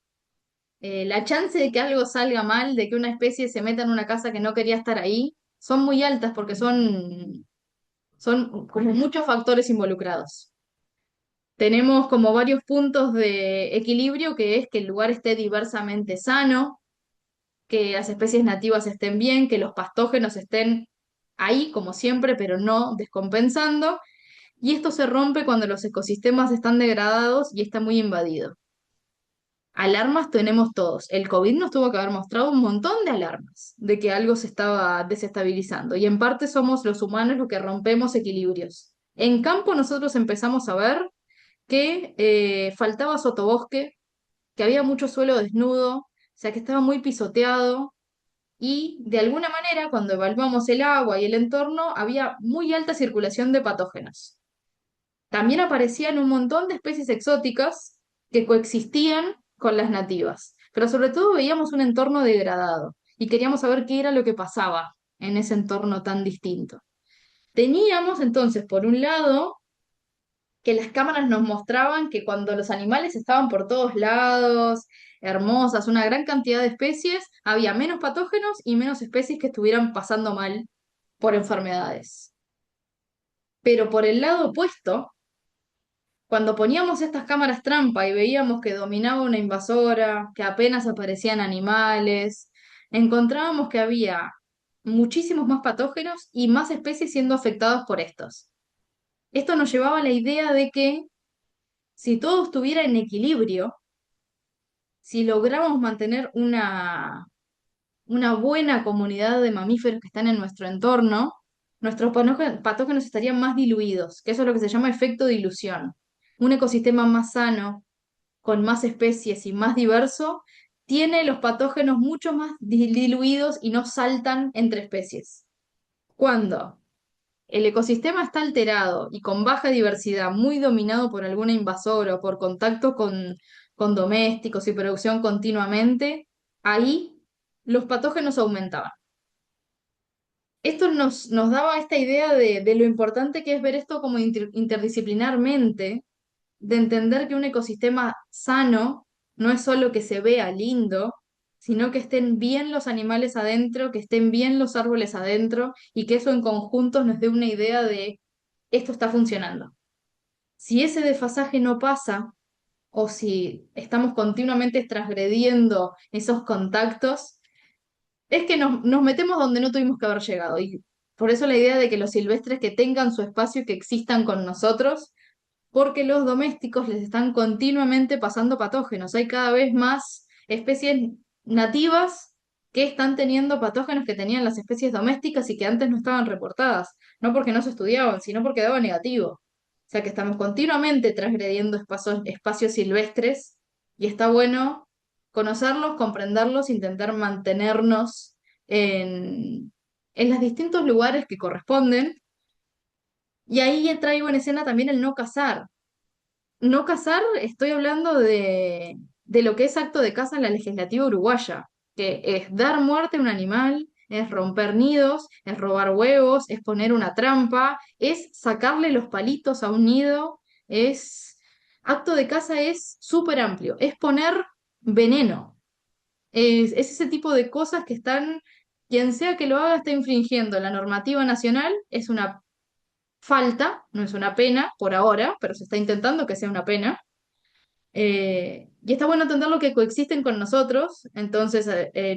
la chance de que algo salga mal, de que una especie se meta en una casa que no quería estar ahí, son muy altas porque son como muchos factores involucrados. Tenemos como varios puntos de equilibrio, que es que el lugar esté diversamente sano, que las especies nativas estén bien, que los pastógenos estén ahí como siempre, pero no descompensando. Y esto se rompe cuando los ecosistemas están degradados y está muy invadido. Alarmas tenemos todos. El COVID nos tuvo que haber mostrado un montón de alarmas de que algo se estaba desestabilizando. Y en parte somos los humanos los que rompemos equilibrios. En campo nosotros empezamos a ver que faltaba sotobosque, que había mucho suelo desnudo, o sea que estaba muy pisoteado, y de alguna manera, cuando evaluamos el agua y el entorno, había muy alta circulación de patógenos. También aparecían un montón de especies exóticas que coexistían con las nativas, pero sobre todo veíamos un entorno degradado y queríamos saber qué era lo que pasaba en ese entorno tan distinto. Teníamos entonces, por un lado, que las cámaras nos mostraban que cuando los animales estaban por todos lados, hermosas, una gran cantidad de especies, había menos patógenos y menos especies que estuvieran pasando mal por enfermedades. Pero por el lado opuesto, cuando poníamos estas cámaras trampa y veíamos que dominaba una invasora, que apenas aparecían animales, encontrábamos que había muchísimos más patógenos y más especies siendo afectadas por estos. Esto nos llevaba a la idea de que si todo estuviera en equilibrio, si logramos mantener una buena comunidad de mamíferos que están en nuestro entorno, nuestros patógenos estarían más diluidos, que eso es lo que se llama efecto dilución. Un ecosistema más sano, con más especies y más diverso, tiene los patógenos mucho más diluidos y no saltan entre especies. Cuando el ecosistema está alterado y con baja diversidad, muy dominado por alguna invasora o por contacto con domésticos y producción continuamente, ahí los patógenos aumentaban. Esto nos daba esta idea de lo importante que es ver esto como interdisciplinarmente, de entender que un ecosistema sano no es solo que se vea lindo, sino que estén bien los animales adentro, que estén bien los árboles adentro y que eso en conjunto nos dé una idea de esto está funcionando. Si ese desfasaje no pasa o si estamos continuamente transgrediendo esos contactos, es que nos metemos donde no tuvimos que haber llegado. Y por eso la idea de que los silvestres que tengan su espacio y que existan con nosotros, porque los domésticos les están continuamente pasando patógenos. Hay cada vez más especies nativas que están teniendo patógenos que tenían las especies domésticas y que antes no estaban reportadas, no porque no se estudiaban, sino porque daba negativo. O sea que estamos continuamente transgrediendo espacios silvestres y está bueno conocerlos, comprenderlos, intentar mantenernos en los distintos lugares que corresponden. Y ahí traigo en escena también el no cazar. No cazar, estoy hablando de lo que es acto de caza en la legislativa uruguaya, que es dar muerte a un animal, es romper nidos, es robar huevos, es poner una trampa, es sacarle los palitos a un nido, es... Acto de caza es súper amplio, es poner veneno, es ese tipo de cosas que están, quien sea que lo haga está infringiendo la normativa nacional, es una falta, no es una pena por ahora, pero se está intentando que sea una pena. Y está bueno entenderlo que coexisten con nosotros, entonces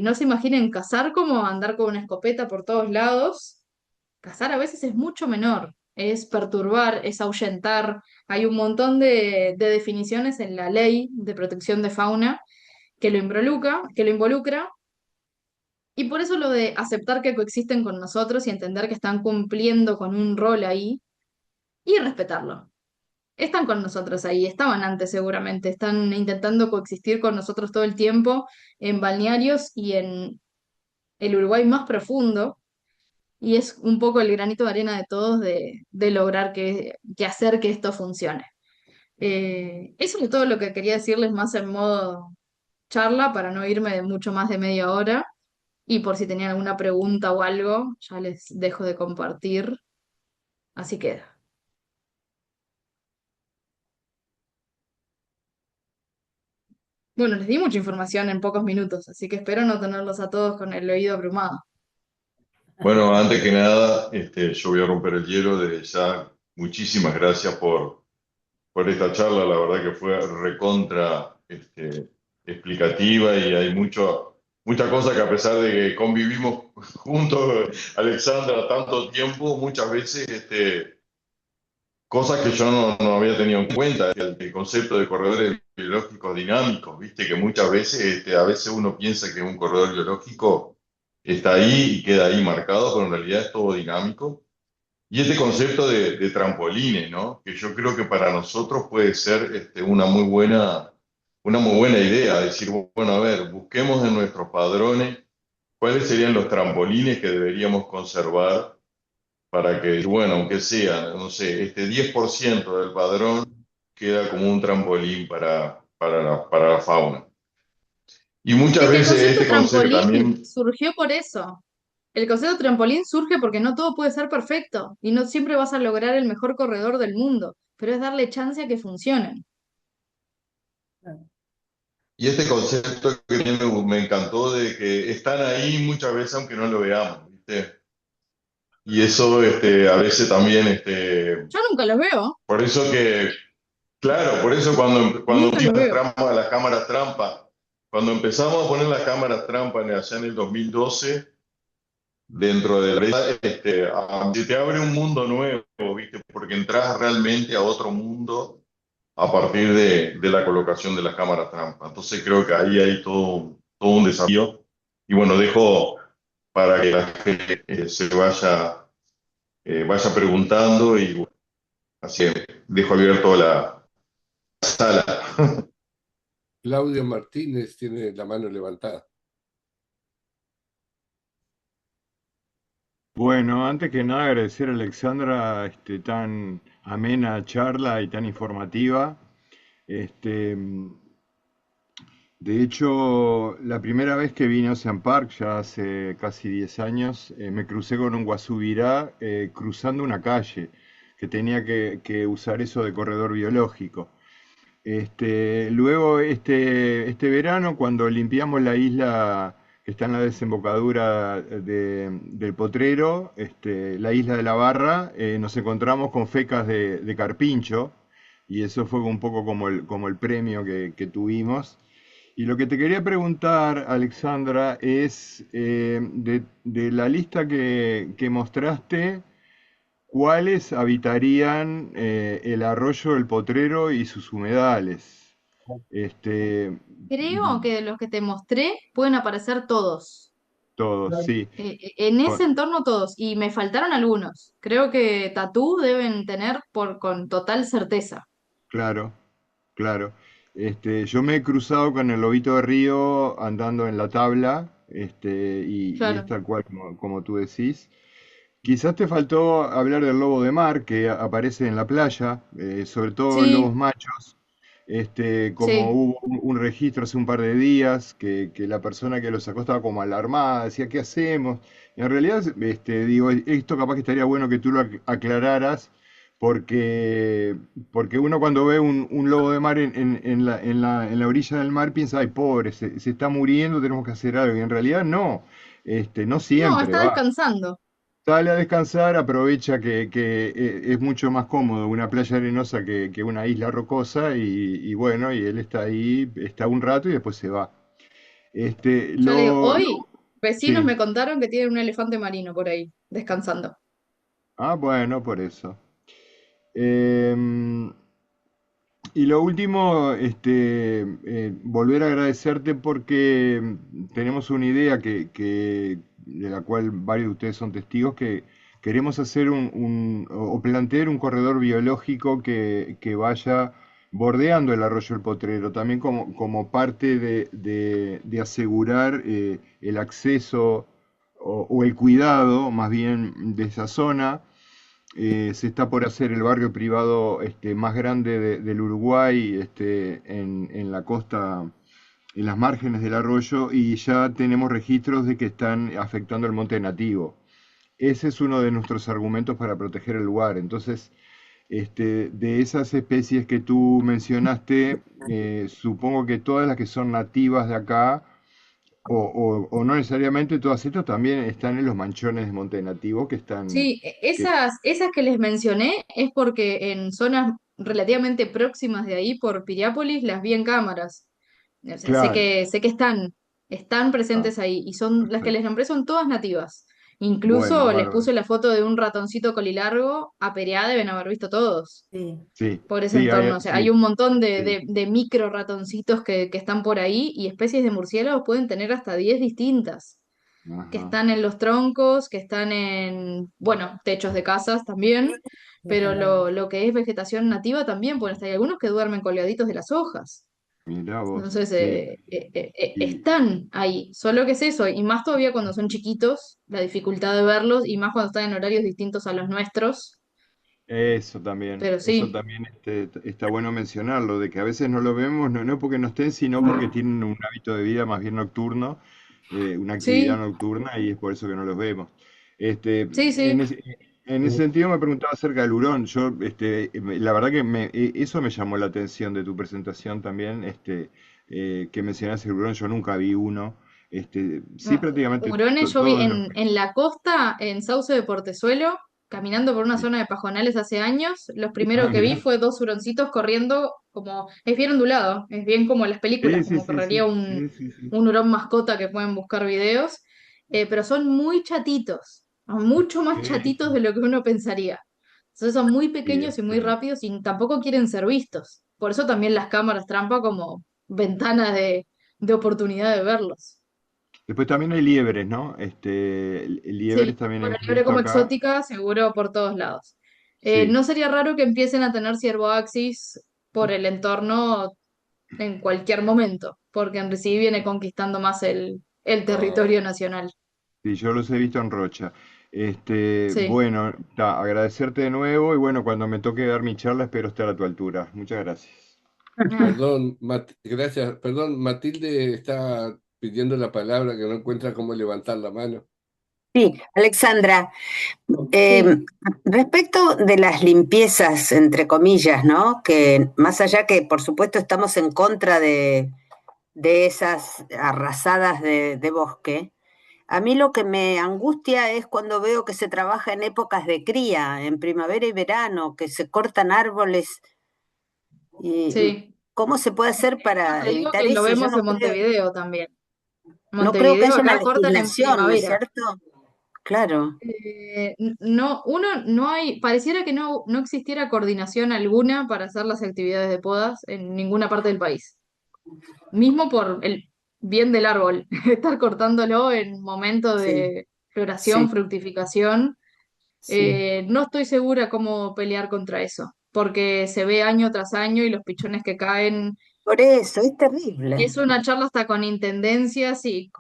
no se imaginen cazar como andar con una escopeta por todos lados. Cazar a veces es mucho menor, es perturbar, es ahuyentar. Hay un montón de definiciones en la ley de protección de fauna que lo involucra, y por eso lo de aceptar que coexisten con nosotros y entender que están cumpliendo con un rol ahí y respetarlo. Están con nosotros ahí, estaban antes seguramente, están intentando coexistir con nosotros todo el tiempo en balnearios y en el Uruguay más profundo, y es un poco el granito de arena de todos de lograr que hacer que esto funcione. Eso es todo lo que quería decirles más en modo charla para no irme de mucho más de media hora, y por si tenían alguna pregunta o algo, ya les dejo de compartir, así queda. Bueno, les di mucha información en pocos minutos, así que espero no tenerlos a todos con el oído abrumado. Bueno, antes que nada, yo voy a romper el hielo desde ya. Muchísimas gracias por esta charla. La verdad que fue recontra explicativa y hay mucha cosa que a pesar de que convivimos juntos, Alexandra, tanto tiempo, muchas veces cosas que yo no había tenido en cuenta. El concepto de corredores biológicos dinámicos, viste que muchas veces, a veces uno piensa que un corredor biológico está ahí y queda ahí marcado, pero en realidad es todo dinámico. Y este concepto de trampolines, ¿no? Que yo creo que para nosotros puede ser una muy buena idea. Decir, bueno, a ver, busquemos en nuestros padrones cuáles serían los trampolines que deberíamos conservar para que, bueno, aunque sea, no sé, 10% del padrón queda como un trampolín para la fauna. Y muchas Es que el veces concepto este concepto trampolín también, surgió por eso. El concepto trampolín surge porque no todo puede ser perfecto y no siempre vas a lograr el mejor corredor del mundo, pero es darle chance a que funcionen. y este concepto que también me encantó de que están ahí muchas veces aunque no lo veamos, ¿viste? Y eso a veces también, Yo nunca los veo, por eso que, claro, por eso cuando nunca los las veo. trampas, las cámaras trampa, cuando empezamos a poner las cámaras trampa allá en el 2012 dentro de la se te abre un mundo nuevo, ¿viste? Porque entras realmente a otro mundo a partir de la colocación de las cámaras trampa. Entonces creo que ahí hay todo un desafío. Y bueno, dejo para que la gente se vaya preguntando y bueno, así dejo abierto la sala. Claudio Martínez tiene la mano levantada. Bueno, antes que nada agradecer a Alexandra tan amena charla y tan informativa. Este, de hecho, la primera vez que vine a Ocean Park, ya hace casi 10 años, me crucé con un guasubirá cruzando una calle, que tenía que usar eso de corredor biológico. Luego, este verano, cuando limpiamos la isla que está en la desembocadura del Potrero, la isla de la Barra, nos encontramos con fecas de carpincho, y eso fue un poco como el premio que tuvimos. Y lo que te quería preguntar, Alexandra, es de la lista que mostraste, ¿cuáles habitarían el arroyo del Potrero y sus humedales? Este, Creo que de los que te mostré pueden aparecer todos. todos, sí. En ese Con- entorno todos. Y me faltaron algunos. Creo que tatú deben tener con total certeza. claro, claro. Yo me he cruzado con el lobito de río andando en la tabla, y es Claro. tal cual como tú decís. Quizás te faltó hablar del lobo de mar que aparece en la playa, sobre todo lobos Sí, machos. Como sí. hubo un registro hace un par de días que la persona que lo sacó estaba como alarmada, decía, ¿qué hacemos? Y en realidad, digo, esto capaz que estaría bueno que tú lo aclararas, porque, porque uno cuando ve un lobo de mar en la orilla del mar piensa, ay, pobre, se está muriendo, tenemos que hacer algo. Y en realidad no, no No, siempre está va. descansando. Sale a descansar, aprovecha es mucho más cómodo una playa arenosa que una isla rocosa y bueno, y él está ahí, está un rato y después se va. Este, Yo le digo, lo, hoy lo- vecinos sí. me contaron que tienen un elefante marino por ahí, descansando. Ah, bueno, por eso. Em, y lo último, volver a agradecerte porque tenemos una idea de la cual varios de ustedes son testigos, que queremos hacer o plantear un corredor biológico que vaya bordeando el arroyo El Potrero, también como parte de asegurar el acceso o el cuidado, más bien, de esa zona. Se está por hacer el barrio privado más grande del Uruguay, en la costa, en las márgenes del arroyo, y ya tenemos registros de que están afectando el monte nativo. Ese es uno de nuestros argumentos para proteger el lugar. Entonces, de esas especies que tú mencionaste, supongo que todas las que son nativas de acá, o no necesariamente todas estas, también están en los manchones de monte nativo que están, Sí, que, esas que les mencioné es porque en zonas relativamente próximas de ahí, por Piriápolis, las vi en cámaras. O sea, claro. sé que están Ah, presentes ahí y son las que les perfecto. nombré son todas nativas. Bueno, Incluso les bárbaro. puse la foto de un ratoncito colilargo, a Pereá deben haber visto todos Sí. Sí, por ese sí, entorno. O sea, hay sí, un montón sí. de micro ratoncitos que están por ahí y especies de murciélagos pueden tener hasta 10 distintas, que Ajá. están en los troncos, que están en, bueno, techos de casas también, pero Ojalá. lo que es vegetación nativa también pueden estar. Hay algunos que duermen colgaditos de las hojas. Mirá vos, Entonces, sí. Y están ahí, solo que es eso, y más todavía cuando son chiquitos, la dificultad de verlos, y más cuando están en horarios distintos a los nuestros, Pero eso sí, también está bueno mencionarlo, de que a veces no lo vemos, no porque no estén, sino porque tienen un hábito de vida más bien nocturno, una actividad sí, nocturna, y es por eso que no los vemos. sí, sí. En ese sentido me preguntaba acerca del hurón. La verdad que eso me llamó la atención de tu presentación también, que mencionaste el hurón. Yo nunca vi uno. Sí, No, prácticamente hurones yo vi todos los... en la costa, en Sauce de Portezuelo, caminando por una Sí. zona de pajonales hace años. Los primeros Ah, que vi mirá. fue dos huroncitos corriendo como, es bien ondulado, es bien como en las películas, Sí, sí, como sí, sí, correría sí, sí, sí. un hurón mascota que pueden buscar videos, pero son muy chatitos, mucho más Sí, chatitos de lo que uno pensaría. Entonces son muy sí, pequeños y muy excelente. rápidos y tampoco quieren ser vistos. Por eso también las cámaras trampa como ventanas de oportunidad de verlos. Después también hay liebres, ¿no? Liebres Sí, también bueno, hemos libre visto como acá. exótica, seguro por todos lados. Sí. No sería raro que empiecen a tener ciervoaxis por el entorno en cualquier momento, porque en sí viene conquistando más el Ah, territorio nacional. sí, yo los he visto en Rocha. Sí. Bueno, agradecerte de nuevo, y bueno, cuando me toque dar mi charla espero estar a tu altura. Muchas gracias. Ah, Perdón, gracias. Perdón, Matilde está pidiendo la palabra que no encuentra cómo levantar la mano. Sí, Alexandra, sí, eh, respecto de las limpiezas, entre comillas, ¿no? Que más allá que, por supuesto, estamos en contra de esas arrasadas de bosque, a mí lo que me angustia es cuando veo que se trabaja en épocas de cría, en primavera y verano, que se cortan árboles. Y, sí. ¿cómo se puede hacer Esto para te digo evitar que lo eso? Yo vemos en Montevideo también. no creo que Montevideo haya una acá cortan en legislación, ¿no es primavera. cierto? Claro, No, no hay, pareciera que no existiera coordinación alguna para hacer las actividades de podas en ninguna parte del país. Mismo por el bien del árbol, estar cortándolo en momento sí, de floración, sí, fructificación. sí. No estoy segura cómo pelear contra eso, porque se ve año tras año y los pichones que caen. Por eso, es terrible. Es una charla hasta con intendencias y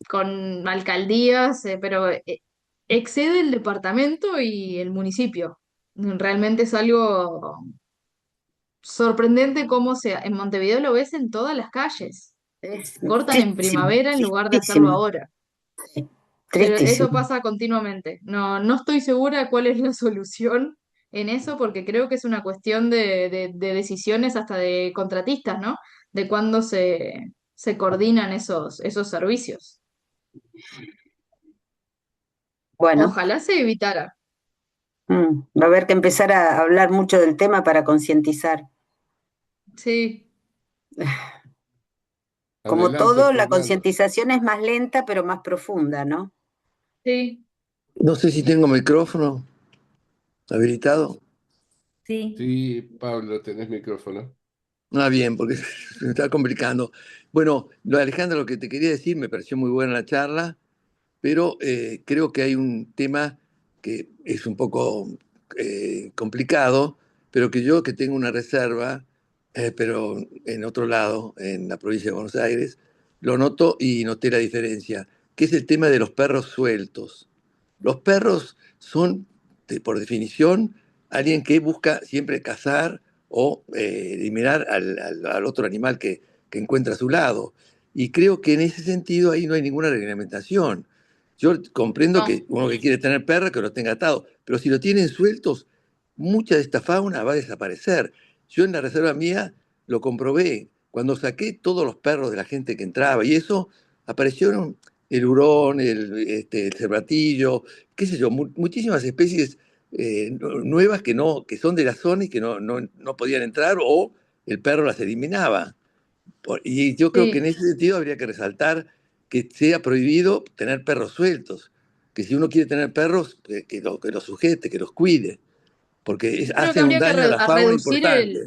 con alcaldías, pero excede el departamento y el municipio. Realmente es algo sorprendente cómo en Montevideo lo ves en todas las calles. Es Cortan en tristísimo, primavera en lugar de hacerlo tristísimo, ahora. sí, Pero eso tristísimo. pasa continuamente. No estoy segura cuál es la solución en eso, porque creo que es una cuestión de decisiones hasta de contratistas, ¿no? De cuándo se coordinan esos servicios. Bueno, Ojalá se evitara. va a haber que empezar a hablar mucho del tema para concientizar. Sí, Como Adelante, todo, la Fernando. concientización es más lenta, pero más profunda, ¿no? sí, No sé si tengo micrófono habilitado. sí. Sí, Pablo, tenés micrófono. Ah, bien, porque se me está complicando. Bueno, Alejandro, lo que te quería decir, me pareció muy buena la charla, pero creo que hay un tema que es un poco complicado, pero que yo que tengo una reserva, pero en otro lado, en la provincia de Buenos Aires, lo noto y noté la diferencia, que es el tema de los perros sueltos. Los perros son, por definición, alguien que busca siempre cazar o eliminar al otro animal que encuentra a su lado. Y creo que en ese sentido ahí no hay ninguna reglamentación. Yo comprendo No, que uno que quiere tener perro, que lo tenga atado, pero si lo tienen sueltos, mucha de esta fauna va a desaparecer. Yo en la reserva mía lo comprobé. Cuando saqué todos los perros de la gente que entraba y eso, aparecieron el hurón, el cervatillo, qué sé yo, muchísimas especies nuevas que son de la zona y que no podían entrar o el perro las eliminaba. Y yo creo que en sí. ese sentido habría que resaltar que sea prohibido tener perros sueltos, que si uno quiere tener perros, que los sujete, que los cuide, porque Creo que hacen un habría que daño a la fauna reducir importante.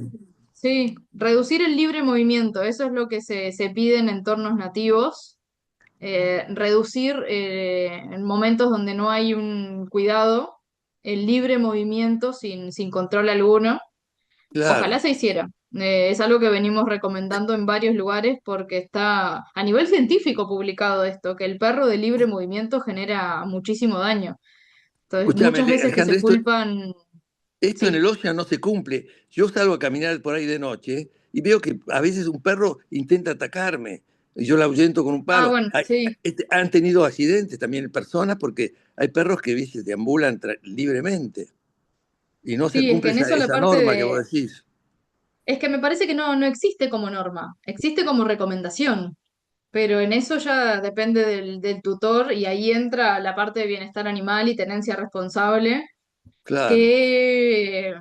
sí, reducir el libre movimiento. Eso es lo que se pide en entornos nativos. Reducir en momentos donde no hay un cuidado, el libre movimiento sin control alguno. Ojalá Claro. se hiciera. Es algo que venimos recomendando en varios lugares porque está a nivel científico publicado esto, que el perro de libre movimiento genera muchísimo daño. Entonces, Escúchame, muchas veces que Alejandro, se esto, culpan. Esto en Sí. el Ocean no se cumple. Yo salgo a caminar por ahí de noche y veo que a veces un perro intenta atacarme y yo la ahuyento con un Ah, palo. bueno, sí. Han tenido accidentes también personas porque hay perros que, viste, deambulan libremente y no se Sí, es que cumple en eso la esa parte norma que de... vos decís. Es que me parece que no existe como norma, existe como recomendación, pero en eso ya depende del tutor y ahí entra la parte de bienestar animal y tenencia responsable, Claro. que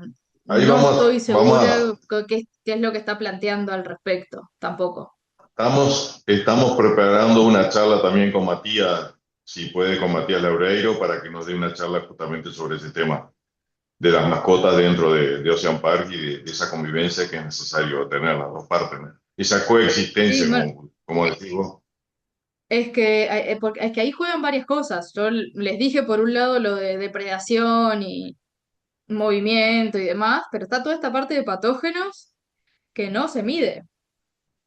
Ahí no estoy vamos segura a, qué es lo que está planteando al respecto, tampoco. estamos preparando una charla también con Matías, si puede, con Matías Laureiro, para que nos dé una charla justamente sobre ese tema de las mascotas dentro de Ocean Park y de esa convivencia que es necesario tener las dos partes, ¿no? Esa Sí, coexistencia, bueno, como decís vos. es que ahí juegan varias cosas. Yo les dije por un lado lo de depredación y movimiento y demás, pero está toda esta parte de patógenos que no se mide.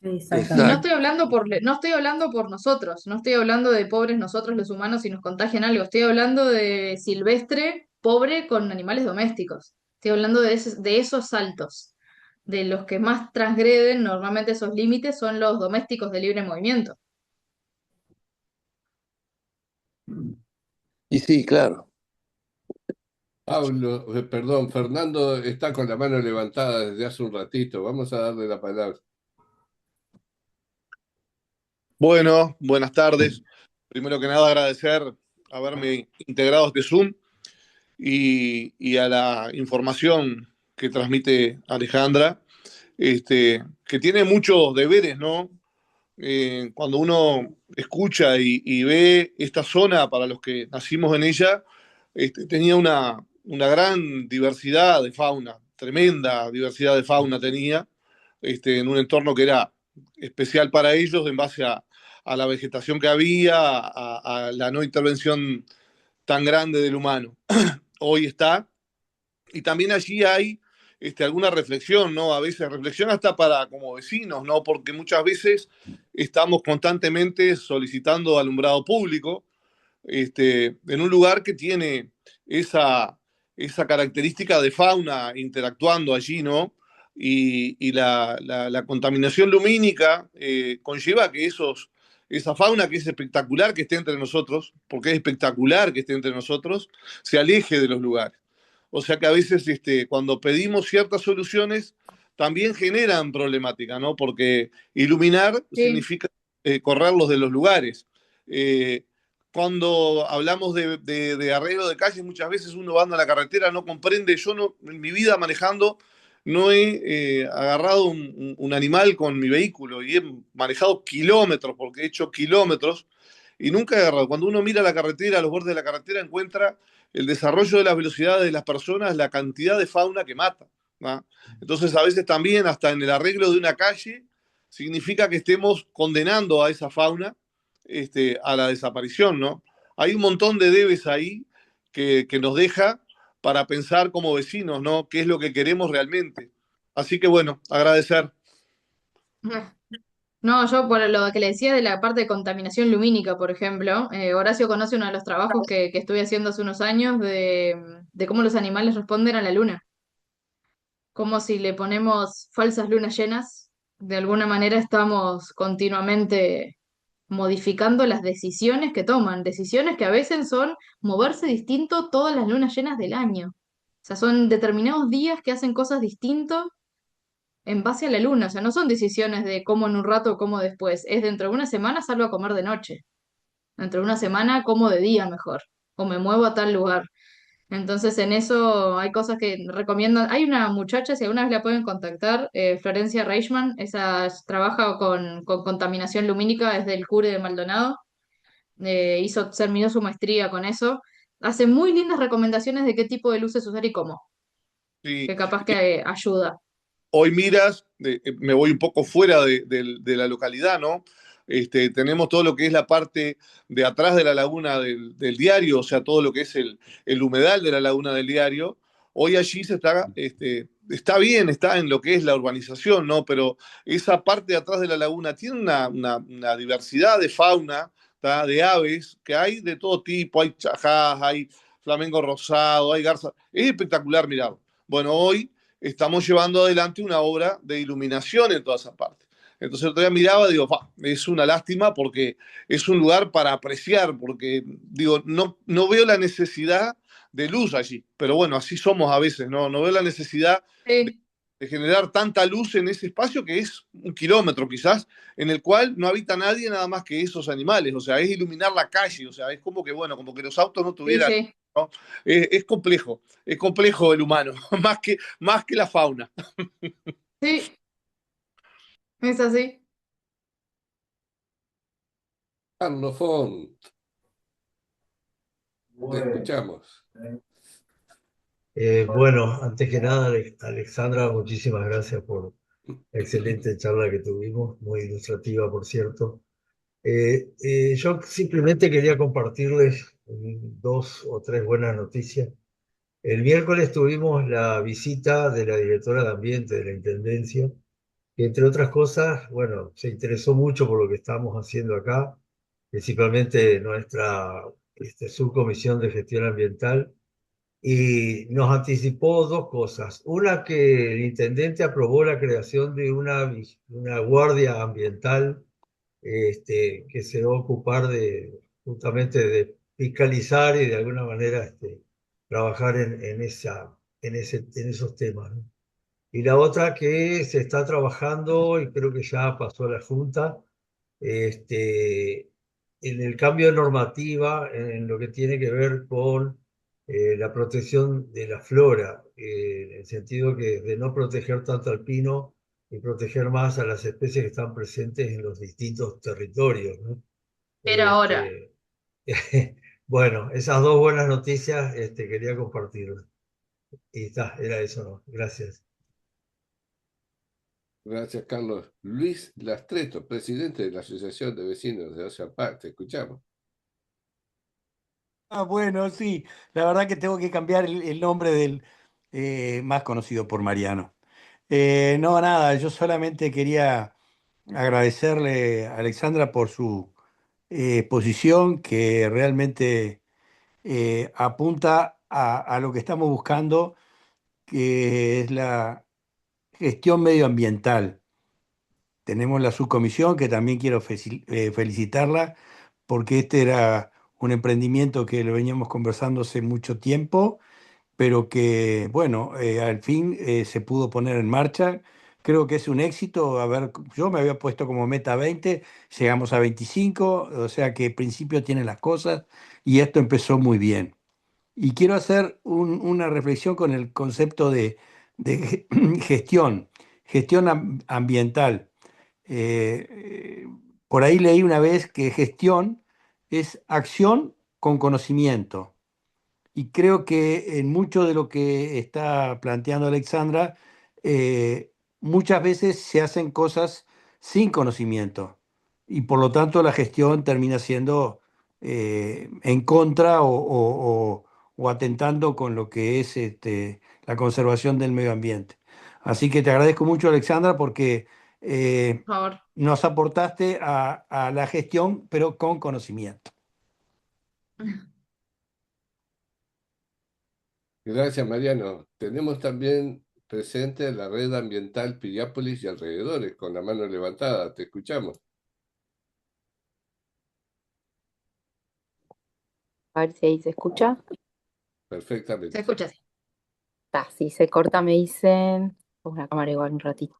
Y no Exacto. estoy hablando no estoy hablando por nosotros, no estoy hablando de pobres nosotros los humanos si nos contagian algo, estoy hablando de silvestre, pobre con animales domésticos. Estoy hablando de esos saltos, de los que más transgreden normalmente esos límites son los domésticos de libre movimiento. Y sí, claro. Pablo, perdón, Fernando está con la mano levantada desde hace un ratito. Vamos a darle la palabra. Bueno, buenas tardes. Primero que nada agradecer haberme integrado a este Zoom y a la información que transmite Alejandra, que tiene muchos deberes, ¿no? Cuando uno escucha y ve esta zona, para los que nacimos en ella, tenía una gran diversidad de fauna, tremenda diversidad de fauna tenía, en un entorno que era especial para ellos en base a la vegetación que había, a la no intervención tan grande del humano. Hoy está, y también allí hay alguna reflexión, ¿no? A veces reflexión hasta para como vecinos, ¿no? Porque muchas veces estamos constantemente solicitando alumbrado público, en un lugar que tiene esa, esa característica de fauna interactuando allí, ¿no? Y la contaminación lumínica conlleva que esa fauna que es espectacular que esté entre nosotros, porque es espectacular que esté entre nosotros, se aleje de los lugares. O sea que a veces cuando pedimos ciertas soluciones también generan problemática, ¿no? Porque iluminar Sí, significa correrlos de los lugares. Eh, Cuando hablamos de arreglo de calles, muchas veces uno va andando a la carretera, no comprende. Yo no, en mi vida manejando no he agarrado un animal con mi vehículo y he manejado kilómetros, porque he hecho kilómetros y nunca he agarrado. Cuando uno mira la carretera, a los bordes de la carretera, encuentra el desarrollo de las velocidades de las personas, la cantidad de fauna que mata, ¿no? Entonces, a veces también, hasta en el arreglo de una calle, significa que estemos condenando a esa fauna a la desaparición, ¿no? Hay un montón de debes ahí que nos deja para pensar como vecinos, ¿no? ¿Qué es lo que queremos realmente? Así que bueno, agradecer. no, yo por lo que le decía de la parte de contaminación lumínica, por ejemplo, Horacio conoce uno de los trabajos que estuve haciendo hace unos años de cómo los animales responden a la luna, como si le ponemos falsas lunas llenas, de alguna manera estamos continuamente modificando las decisiones que toman, decisiones que a veces son moverse distinto todas las lunas llenas del año. O sea, son determinados días que hacen cosas distintas en base a la luna, o sea, no son decisiones de cómo en un rato o cómo después, es dentro de una semana salgo a comer de noche, dentro de una semana como de día mejor, o me muevo a tal lugar. Entonces en eso hay cosas que recomiendo. Hay una muchacha, si alguna vez la pueden contactar, Florencia Reichman, esa trabaja con contaminación lumínica, es del CURE de Maldonado, terminó su maestría con eso. Hace muy lindas recomendaciones de qué tipo de luces usar y cómo, Sí. que capaz que ayuda. Hoy miras, me voy un poco fuera de la localidad, ¿no? Tenemos todo lo que es la parte de atrás de la laguna del diario, o sea, todo lo que es el humedal de la laguna del diario. Hoy allí está bien, está en lo que es la urbanización, ¿no? Pero esa parte de atrás de la laguna tiene una diversidad de fauna, ¿tá? De aves, que hay de todo tipo, hay chajás, hay flamenco rosado, hay garza. Es espectacular mirarlo. Bueno, hoy estamos llevando adelante una obra de iluminación en toda esa parte. Entonces el otro día miraba y digo, es una lástima porque es un lugar para apreciar, porque digo, no veo la necesidad de luz allí, pero bueno, así somos a veces, no veo la necesidad Sí, de generar tanta luz en ese espacio que es 1 kilómetro quizás, en el cual no habita nadie nada más que esos animales, o sea, es iluminar la calle, o sea, es como que, bueno, como que los autos no sí, tuvieran, sí, ¿no? Es complejo el humano, más que la fauna. sí, es así. Carlos Font, te Bueno, escuchamos. bueno, antes que nada, Alexandra, muchísimas gracias por la excelente charla que tuvimos, muy ilustrativa, por cierto. Yo simplemente quería compartirles dos o tres buenas noticias. El miércoles tuvimos la visita de la directora de Ambiente de la Intendencia, que entre otras cosas, bueno, se interesó mucho por lo que estamos haciendo acá, principalmente nuestra subcomisión de gestión ambiental, y nos anticipó dos cosas. Una, que el intendente aprobó la creación de una guardia ambiental, que se va a ocupar justamente de fiscalizar y de alguna manera trabajar en esos temas, ¿no? Y la otra, que se está trabajando, y creo que ya pasó a la Junta, este, en el cambio de normativa en lo que tiene que ver con la protección de la flora, en el sentido que de no proteger tanto al pino y proteger más a las especies que están presentes en los distintos territorios, ¿no? Era ahora. Este, bueno, esas dos buenas noticias quería compartirlas. Y está, era eso, ¿no? Gracias. Gracias, Carlos. Luis Lastreto, presidente de la Asociación de Vecinos de Ocean Park, te escuchamos. Bueno, sí, la verdad que tengo que cambiar el nombre del más conocido por Mariano. No, nada, yo solamente quería agradecerle a Alexandra por su posición que realmente apunta a lo que estamos buscando, que es la gestión medioambiental. Tenemos la subcomisión, que también quiero felicitarla, porque este era un emprendimiento que lo veníamos conversando hace mucho tiempo, pero que, bueno, al fin se pudo poner en marcha. Creo que es un éxito. A ver, yo me había puesto como meta 20, llegamos a 25, o sea que en principio tiene las cosas y esto empezó muy bien. Y quiero hacer una reflexión con el concepto de gestión, gestión ambiental. Eh, eh, por ahí leí una vez que gestión es acción con conocimiento. Y creo que en mucho de lo que está planteando Alexandra, eh, muchas veces se hacen cosas sin conocimiento. Y por lo tanto la gestión termina siendo en contra o atentando con lo que es la conservación del medio ambiente. Así que te agradezco mucho, Alexandra, porque Por favor. nos aportaste a la gestión, pero con conocimiento. Gracias, Mariano. Tenemos también presente la red ambiental Piriápolis y alrededores, con la mano levantada. Te escuchamos A ver si ahí se escucha. Se perfectamente. escucha así. Está, si se corta me dicen. Pongo la cámara igual un ratito.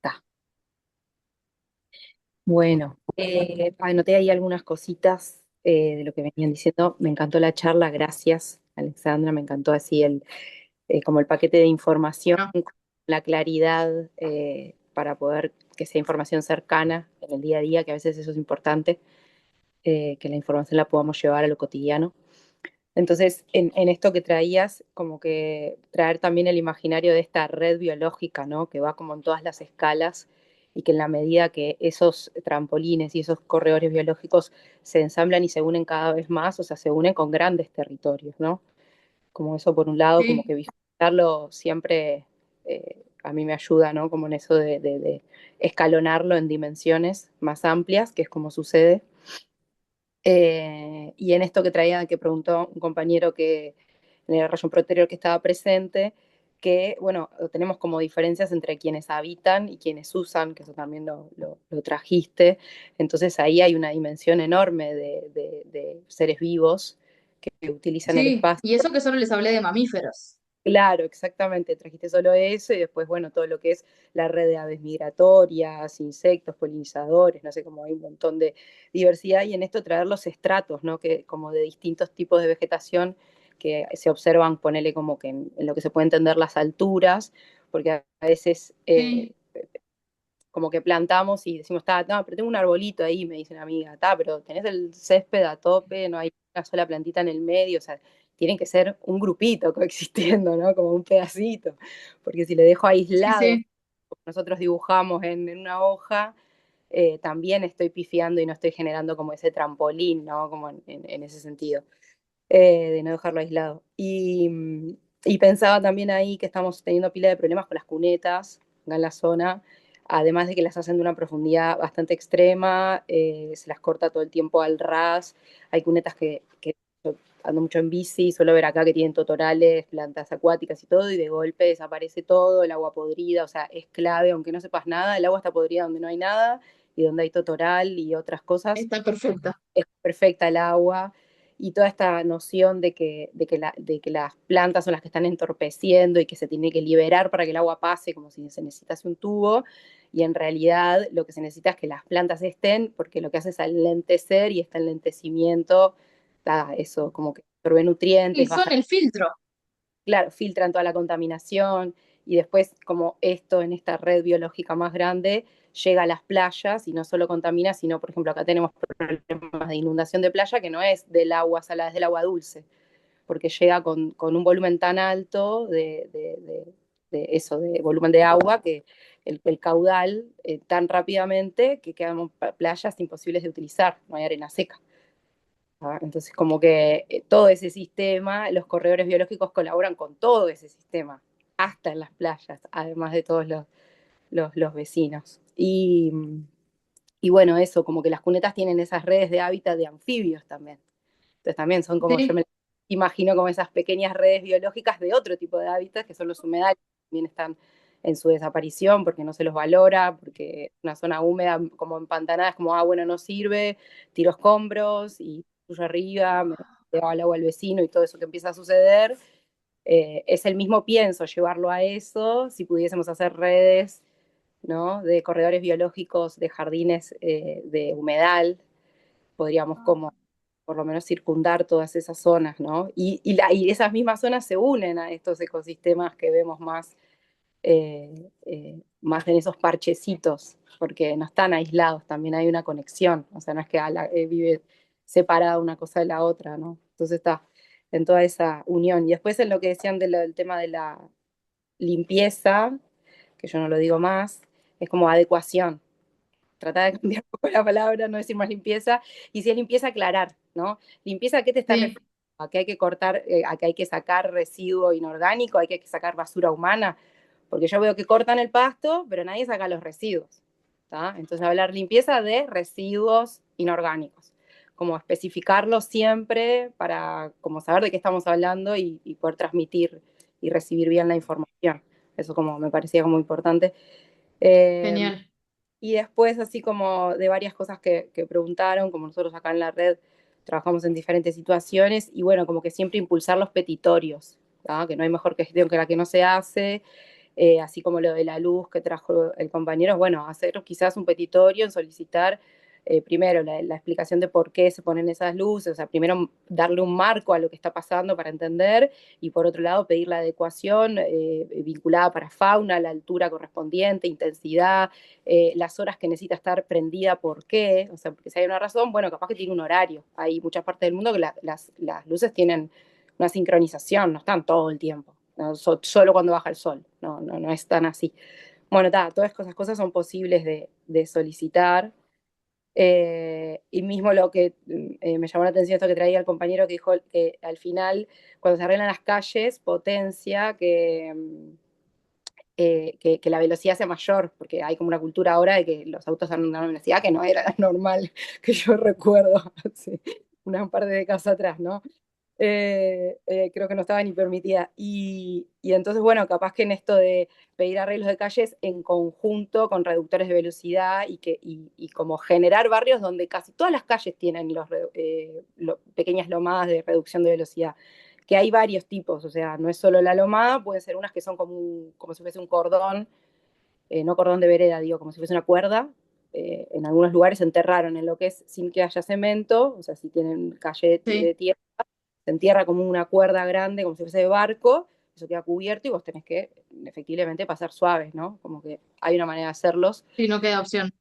Está. Bueno, anoté ahí algunas cositas de lo que venían diciendo. Me encantó la charla, gracias, Alexandra. Me encantó así como el paquete de información, No, la claridad para poder que sea información cercana en el día a día, que a veces eso es importante, que la información la podamos llevar a lo cotidiano. Entonces, en esto que traías, como que traer también el imaginario de esta red biológica, ¿no? Que va como en todas las escalas y que en la medida que esos trampolines y esos corredores biológicos se ensamblan y se unen cada vez más, o sea, se unen con grandes territorios, ¿no? Como eso por un lado, como sí, que visualizarlo siempre a mí me ayuda, ¿no? Como en eso de escalonarlo en dimensiones más amplias, que es como sucede. Y en esto que traía, que preguntó un compañero en el rayo proterior que estaba presente, que, bueno, tenemos como diferencias entre quienes habitan y quienes usan, que eso también lo trajiste. Entonces ahí hay una dimensión enorme de seres vivos que utilizan el Sí, espacio. y eso que solo les hablé de mamíferos. Claro, exactamente, trajiste solo eso y después, bueno, todo lo que es la red de aves migratorias, insectos, polinizadores, no sé, como hay un montón de diversidad y en esto traer los estratos, ¿no? Que como de distintos tipos de vegetación que se observan, ponele como que en lo que se puede entender las alturas, porque a veces Sí, como que plantamos y decimos, no, pero tengo un arbolito ahí, me dice una amiga, pero tenés el césped a tope, no hay una sola plantita en el medio, o sea, tienen que ser un grupito coexistiendo, ¿no? Como un pedacito, porque si le dejo sí, aislado, sí. nosotros dibujamos en una hoja, también estoy pifiando y no estoy generando como ese trampolín, ¿no? Como en ese sentido, de no dejarlo aislado. Y pensaba también ahí que estamos teniendo pila de problemas con las cunetas acá en la zona, además de que las hacen de una profundidad bastante extrema, se las corta todo el tiempo al ras, hay cunetas que yo ando mucho en bici, suelo ver acá que tienen totorales, plantas acuáticas y todo, y de golpe desaparece todo, el agua podrida, o sea, es clave, aunque no sepas nada, el agua está podrida donde no hay nada, y donde hay totoral y otras cosas, Está perfecta. es perfecta el agua y toda esta noción de que las plantas son las que están entorpeciendo y que se tiene que liberar para que el agua pase como si se necesitase un tubo y en realidad lo que se necesita es que las plantas estén porque lo que hace es enlentecer y este enlentecimiento da eso como que absorbe Y nutrientes, son baja, el filtro. claro, filtran toda la contaminación y después como esto en esta red biológica más grande llega a las playas y no solo contamina, sino por ejemplo acá tenemos problemas de inundación de playa que no es del agua salada, es del agua dulce, porque llega con un volumen tan alto de eso, de volumen de agua, que el caudal tan rápidamente que quedan playas imposibles de utilizar, no hay arena seca. ¿Ah? Entonces, como que todo ese sistema, los corredores biológicos colaboran con todo ese sistema, hasta en las playas, además de todos los vecinos. Y bueno, eso, como que las cunetas tienen esas redes de hábitat de anfibios también. Entonces también son como, yo Sí, me imagino como esas pequeñas redes biológicas de otro tipo de hábitats, que son los humedales, que también están en su desaparición porque no se los valora, porque una zona húmeda como empantanada es como, bueno, no sirve, tiro escombros y suyo arriba, me lleva al agua al vecino y todo eso que empieza a suceder. Es el mismo pienso llevarlo a eso, si pudiésemos hacer redes, ¿no? De corredores biológicos, de jardines de humedal, podríamos como por lo menos circundar todas esas zonas, ¿no? Y esas mismas zonas se unen a estos ecosistemas que vemos más en esos parchecitos, porque no están aislados, también hay una conexión, o sea, no es que vive separada una cosa de la otra, ¿no? Entonces está en toda esa unión. Y después en lo que decían del tema de la limpieza, que yo no lo digo más, es como adecuación, tratar de cambiar un poco la palabra, no decir más limpieza, y si es limpieza, aclarar, ¿no? Limpieza, ¿a qué te estás sí. refiriendo? ¿A que hay que cortar, a que hay que sacar residuo inorgánico, a que hay que sacar basura humana? Porque yo veo que cortan el pasto, pero nadie saca los residuos, ¿tá? Entonces hablar limpieza de residuos inorgánicos, como especificarlo siempre para como saber de qué estamos hablando y poder transmitir y recibir bien la información. Eso como me parecía como importante. Eh, Genial. y después, así como de varias cosas que preguntaron, como nosotros acá en la red trabajamos en diferentes situaciones, y bueno, como que siempre impulsar los petitorios, ¿tá? Que no hay mejor gestión que la que no se hace, así como lo de la luz que trajo el compañero, bueno, hacer quizás un petitorio en solicitar primero la explicación de por qué se ponen esas luces, o sea, primero darle un marco a lo que está pasando para entender y por otro lado pedir la adecuación vinculada para fauna, la altura correspondiente, intensidad, las horas que necesita estar prendida, por qué, o sea, porque si hay una razón, bueno, capaz que tiene un horario. Hay muchas partes del mundo que las luces tienen una sincronización, no están todo el tiempo, ¿no? Solo cuando baja el sol, no es tan así. Bueno, todas esas cosas son posibles de solicitar. Y mismo lo que me llamó la atención, esto que traía el compañero que dijo que al final, cuando se arreglan las calles, potencia que la velocidad sea mayor, porque hay como una cultura ahora de que los autos andan a una velocidad que no era normal, que yo recuerdo hace un par de décadas atrás, ¿no? Creo que no estaba ni permitida. Y entonces, bueno, capaz que en esto de pedir arreglos de calles en conjunto con reductores de velocidad y como generar barrios donde casi todas las calles tienen pequeñas lomadas de reducción de velocidad, que hay varios tipos, o sea, no es solo la lomada, pueden ser unas que son como si fuese un cordón, no cordón de vereda, digo, como si fuese una cuerda. En algunos lugares se enterraron en lo que es sin que haya cemento, o sea, si tienen calle de Sí. tierra, se entierra como una cuerda grande, como si fuese de barco, eso queda cubierto y vos tenés que efectivamente pasar suaves, ¿no? Como que hay una manera de hacerlos. Sí, no queda opción.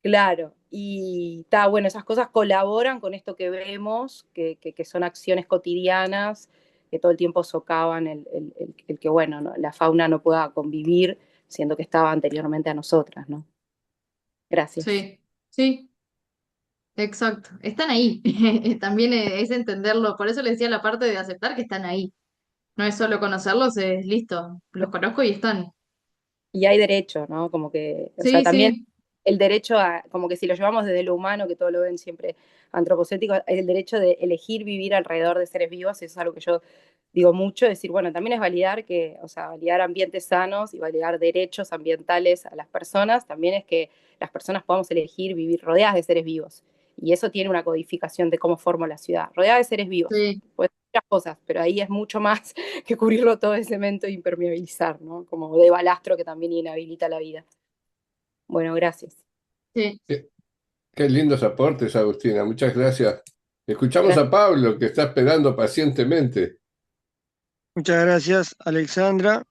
Claro, y está bueno, esas cosas colaboran con esto que vemos, que son acciones cotidianas que todo el tiempo socavan el que, bueno, ¿no? La fauna no pueda convivir, siendo que estaba anteriormente a nosotras, ¿no? Gracias. Sí, sí, exacto. Están ahí. También es entenderlo. Por eso les decía la parte de aceptar que están ahí. No es solo conocerlos, es listo. Los conozco y están. Y hay derecho, ¿no? Como que, o sea, Sí, también sí, el derecho a, como que si lo llevamos desde lo humano, que todo lo ven siempre antropocéntrico, el derecho de elegir vivir alrededor de seres vivos, eso es algo que yo digo mucho, decir, bueno, también es validar que, o sea, validar ambientes sanos y validar derechos ambientales a las personas, también es que las personas podamos elegir vivir rodeadas de seres vivos. Y eso tiene una codificación de cómo formo la ciudad, rodeada de seres vivos. sí, Puede ser muchas cosas, pero ahí es mucho más que cubrirlo todo de cemento e impermeabilizar, ¿no? Como de balastro que también inhabilita la vida. Bueno, gracias. sí. Qué, qué lindos aportes, Agustina. Muchas gracias. Escuchamos Gracias. a Pablo, que está esperando pacientemente. Muchas gracias, Alexandra.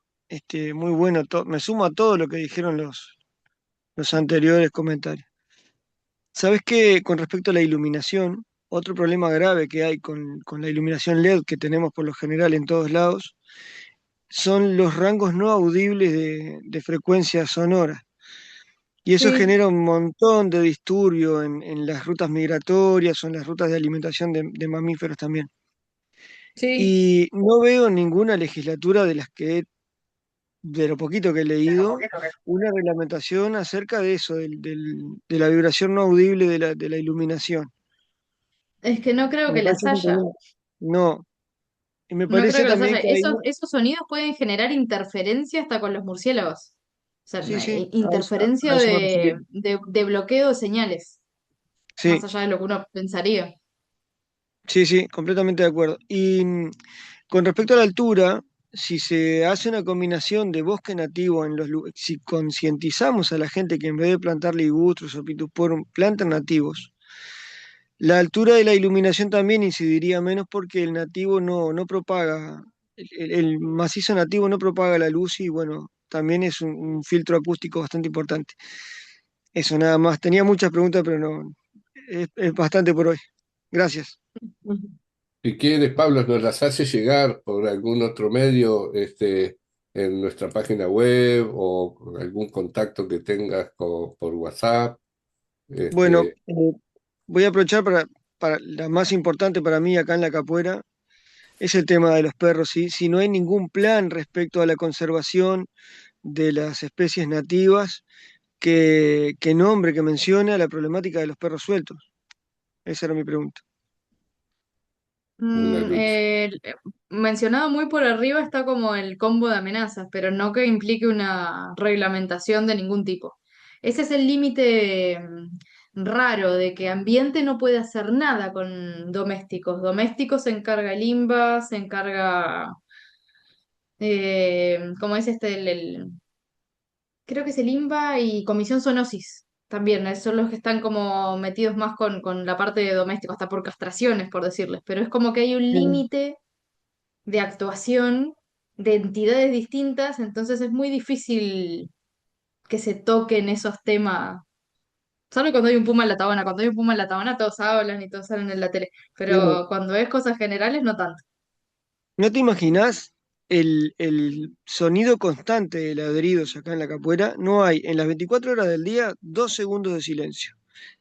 Muy bueno. Me sumo a todo lo que dijeron los anteriores comentarios. ¿Sabes qué? Con respecto a la iluminación, otro problema grave que hay con la iluminación LED que tenemos por lo general en todos lados son los rangos no audibles de frecuencias sonoras. Y eso Sí, genera un montón de disturbio en las rutas migratorias o en las rutas de alimentación de mamíferos también. sí. Y no veo ninguna legislatura de lo poquito que he leído, una reglamentación acerca de eso, de la vibración no audible de la iluminación. Es que no creo Me que las parece que haya. no. Y me No creo parece que las también haya. que hay, Esos sonidos pueden generar interferencia hasta con los murciélagos. O sea, sí, sí, interferencia a eso me refería. de bloqueo de señales, más Sí, allá de lo que uno pensaría. sí, sí, completamente de acuerdo. Y con respecto a la altura, si se hace una combinación de bosque nativo si concientizamos a la gente que en vez de plantar ligustros o pitupórum, plantan nativos. La altura de la iluminación también incidiría menos porque el nativo no propaga, el macizo nativo no propaga la luz y bueno, también es un filtro acústico bastante importante. Eso nada más. Tenía muchas preguntas, pero no, es bastante por hoy. Gracias. Si quieres, Pablo, nos las hace llegar por algún otro medio, en nuestra página web o con algún contacto que tengas por WhatsApp. Bueno, Este, voy a aprovechar para la más importante para mí acá en la capuera, es el tema de los perros. ¿Sí? Si no hay ningún plan respecto a la conservación de las especies nativas que nombre, que mencione a la problemática de los perros sueltos. Esa era mi pregunta. una Mm, lucha. mencionado muy por arriba está como el combo de amenazas, pero no que implique una reglamentación de ningún tipo. Ese es el límite raro de que ambiente no puede hacer nada con domésticos. Domésticos se encarga el INBA, se encarga, ¿cómo es creo que es el INBA y Comisión Zoonosis también, son los que están como metidos más con la parte de doméstico, hasta por castraciones, por decirles, pero es como que hay un Mm. límite de actuación de entidades distintas, entonces es muy difícil que se toquen esos temas. Salvo cuando hay un puma en la tabana, cuando hay un puma en la tabana todos hablan y todos salen en la tele, Bueno, pero cuando es cosas generales no tanto. ¿no te imaginás el sonido constante de ladridos acá en la capuera? No hay en las 24 horas del día 2 segundos de silencio.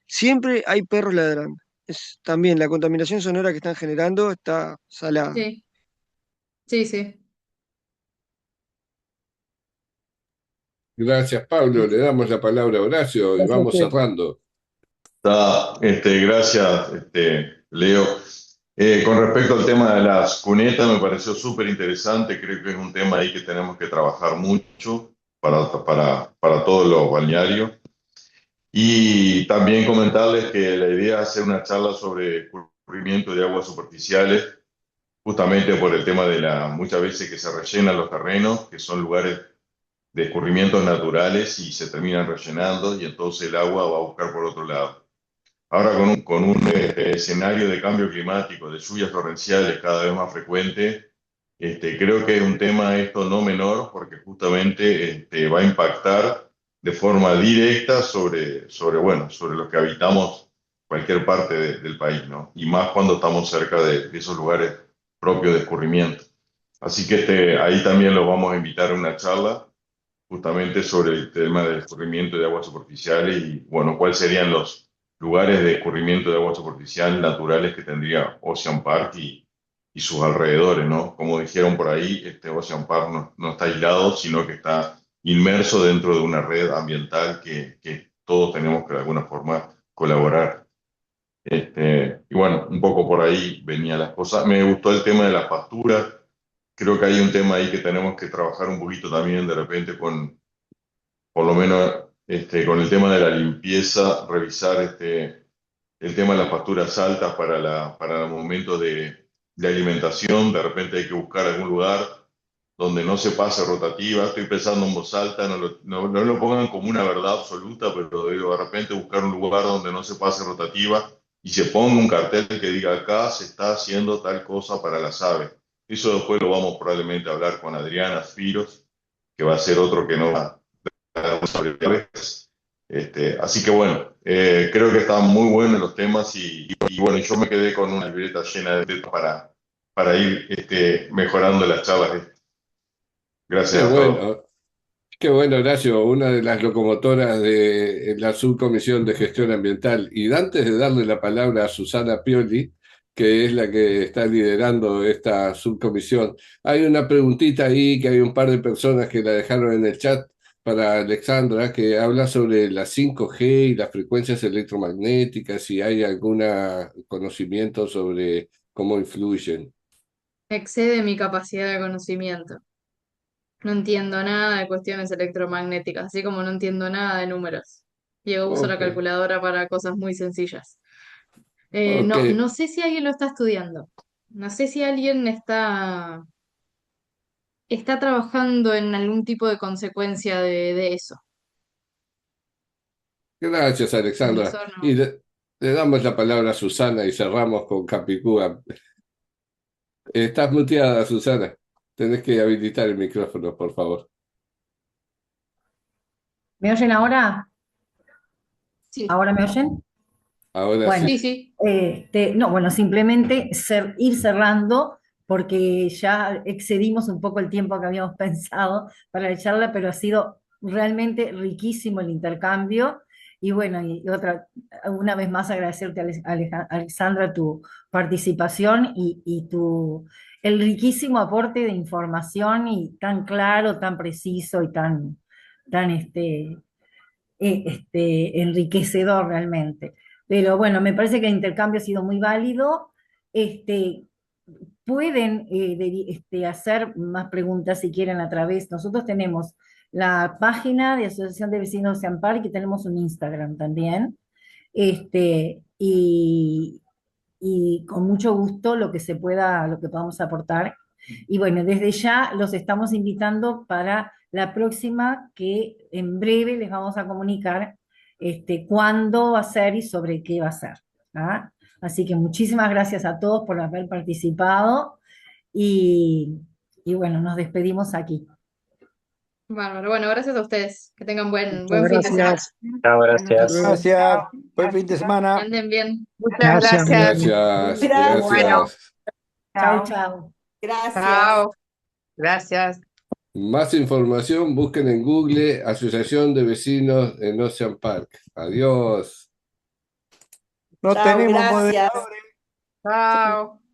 Siempre hay perros ladrando. También la contaminación sonora que están generando está salada. Sí, sí, sí. Gracias, Pablo. Le damos la palabra a Horacio y Gracias a vamos ustedes. cerrando. Gracias, Leo. Con respecto al tema de las cunetas, me pareció súper interesante. Creo que es un tema ahí que tenemos que trabajar mucho para todos los balnearios. Y también comentarles que la idea es hacer una charla sobre escurrimiento de aguas superficiales, justamente por el tema de muchas veces que se rellenan los terrenos, que son lugares de escurrimientos naturales y se terminan rellenando y entonces el agua va a buscar por otro lado. Ahora con un escenario de cambio climático, de lluvias torrenciales cada vez más frecuentes, creo que es un tema esto no menor porque justamente va a impactar de forma directa sobre los que habitamos cualquier parte del país, ¿no? Y más cuando estamos cerca de esos lugares propios de escurrimiento. Así que ahí también los vamos a invitar a una charla justamente sobre el tema del escurrimiento de aguas superficiales y, bueno, cuáles serían los lugares de escurrimiento de agua superficial naturales que tendría Ocean Park y sus alrededores, ¿no? Como dijeron por ahí, Ocean Park no está aislado, sino que está inmerso dentro de una red ambiental que todos tenemos que de alguna forma colaborar. Y bueno, un poco por ahí venían las cosas. Me gustó el tema de las pasturas. Creo que hay un tema ahí que tenemos que trabajar un poquito también de repente por lo menos con el tema de la limpieza, revisar el tema de las pasturas altas para el momento de alimentación. De repente hay que buscar algún lugar donde no se pase rotativa. Estoy pensando en voz alta, no lo pongan como una verdad absoluta, pero digo, de repente buscar un lugar donde no se pase rotativa y se ponga un cartel que diga acá se está haciendo tal cosa para las aves. Eso después lo vamos probablemente a hablar con Adriana Spiros, que va a ser otro que no va a sobre aves. Así que bueno, creo que están muy buenos los temas y bueno, yo me quedé con una libreta llena de temas para ir mejorando las charlas. Gracias Qué a todos. bueno, qué bueno, Horacio, una de las locomotoras de la Subcomisión de Gestión Ambiental. Y antes de darle la palabra a Susana Pioli, que es la que está liderando esta subcomisión, hay una preguntita ahí que hay un par de personas que la dejaron en el chat para Alexandra, que habla sobre la 5G y las frecuencias electromagnéticas, si hay algún conocimiento sobre cómo influyen. Excede mi capacidad de conocimiento. No entiendo nada de cuestiones electromagnéticas, así como no entiendo nada de números. Yo uso la Ok, calculadora para cosas muy sencillas. ok. No sé si alguien lo está estudiando. No sé si alguien está trabajando en algún tipo de consecuencia de eso. Gracias, Alexandra. Eso Y no. le damos la palabra a Susana y cerramos con Capicúa. Estás muteada, Susana. Tenés que habilitar el micrófono, por favor. ¿Me oyen ahora? Sí, ¿Ahora me oyen? Ahora Bueno, sí, sí. sí. no, bueno, simplemente ir cerrando porque ya excedimos un poco el tiempo que habíamos pensado para la charla, pero ha sido realmente riquísimo el intercambio. Y bueno, una vez más agradecerte, Alexandra, tu participación el riquísimo aporte de información y tan claro, tan preciso y tan enriquecedor realmente. Pero bueno, me parece que el intercambio ha sido muy válido. Este, pueden hacer más preguntas si quieren a través. Nosotros tenemos la página de Asociación de Vecinos de Ocean Park y tenemos un Instagram también. Este, y, y con mucho gusto lo que podamos aportar. Y bueno, desde ya los estamos invitando para la próxima, que en breve les vamos a comunicar cuándo va a ser y sobre qué va a ser. ¿Ah? Así que muchísimas gracias a todos por haber participado y, y bueno, nos despedimos aquí. Bárbaro. Bueno, gracias a ustedes. Que tengan Muchas buen fin de semana. gracias. Chao, Hasta gracias. luego. Gracias. Buen fin de Que semana. anden bien. Muchas Gracias. gracias. Gracias, Bueno, gracias. Chau, chao. chau. Gracias. Chao. Gracias. Más información, busquen en Google Asociación de Vecinos en Ocean Park. Adiós. No Chao, tenemos gracias. moderadores. Chao.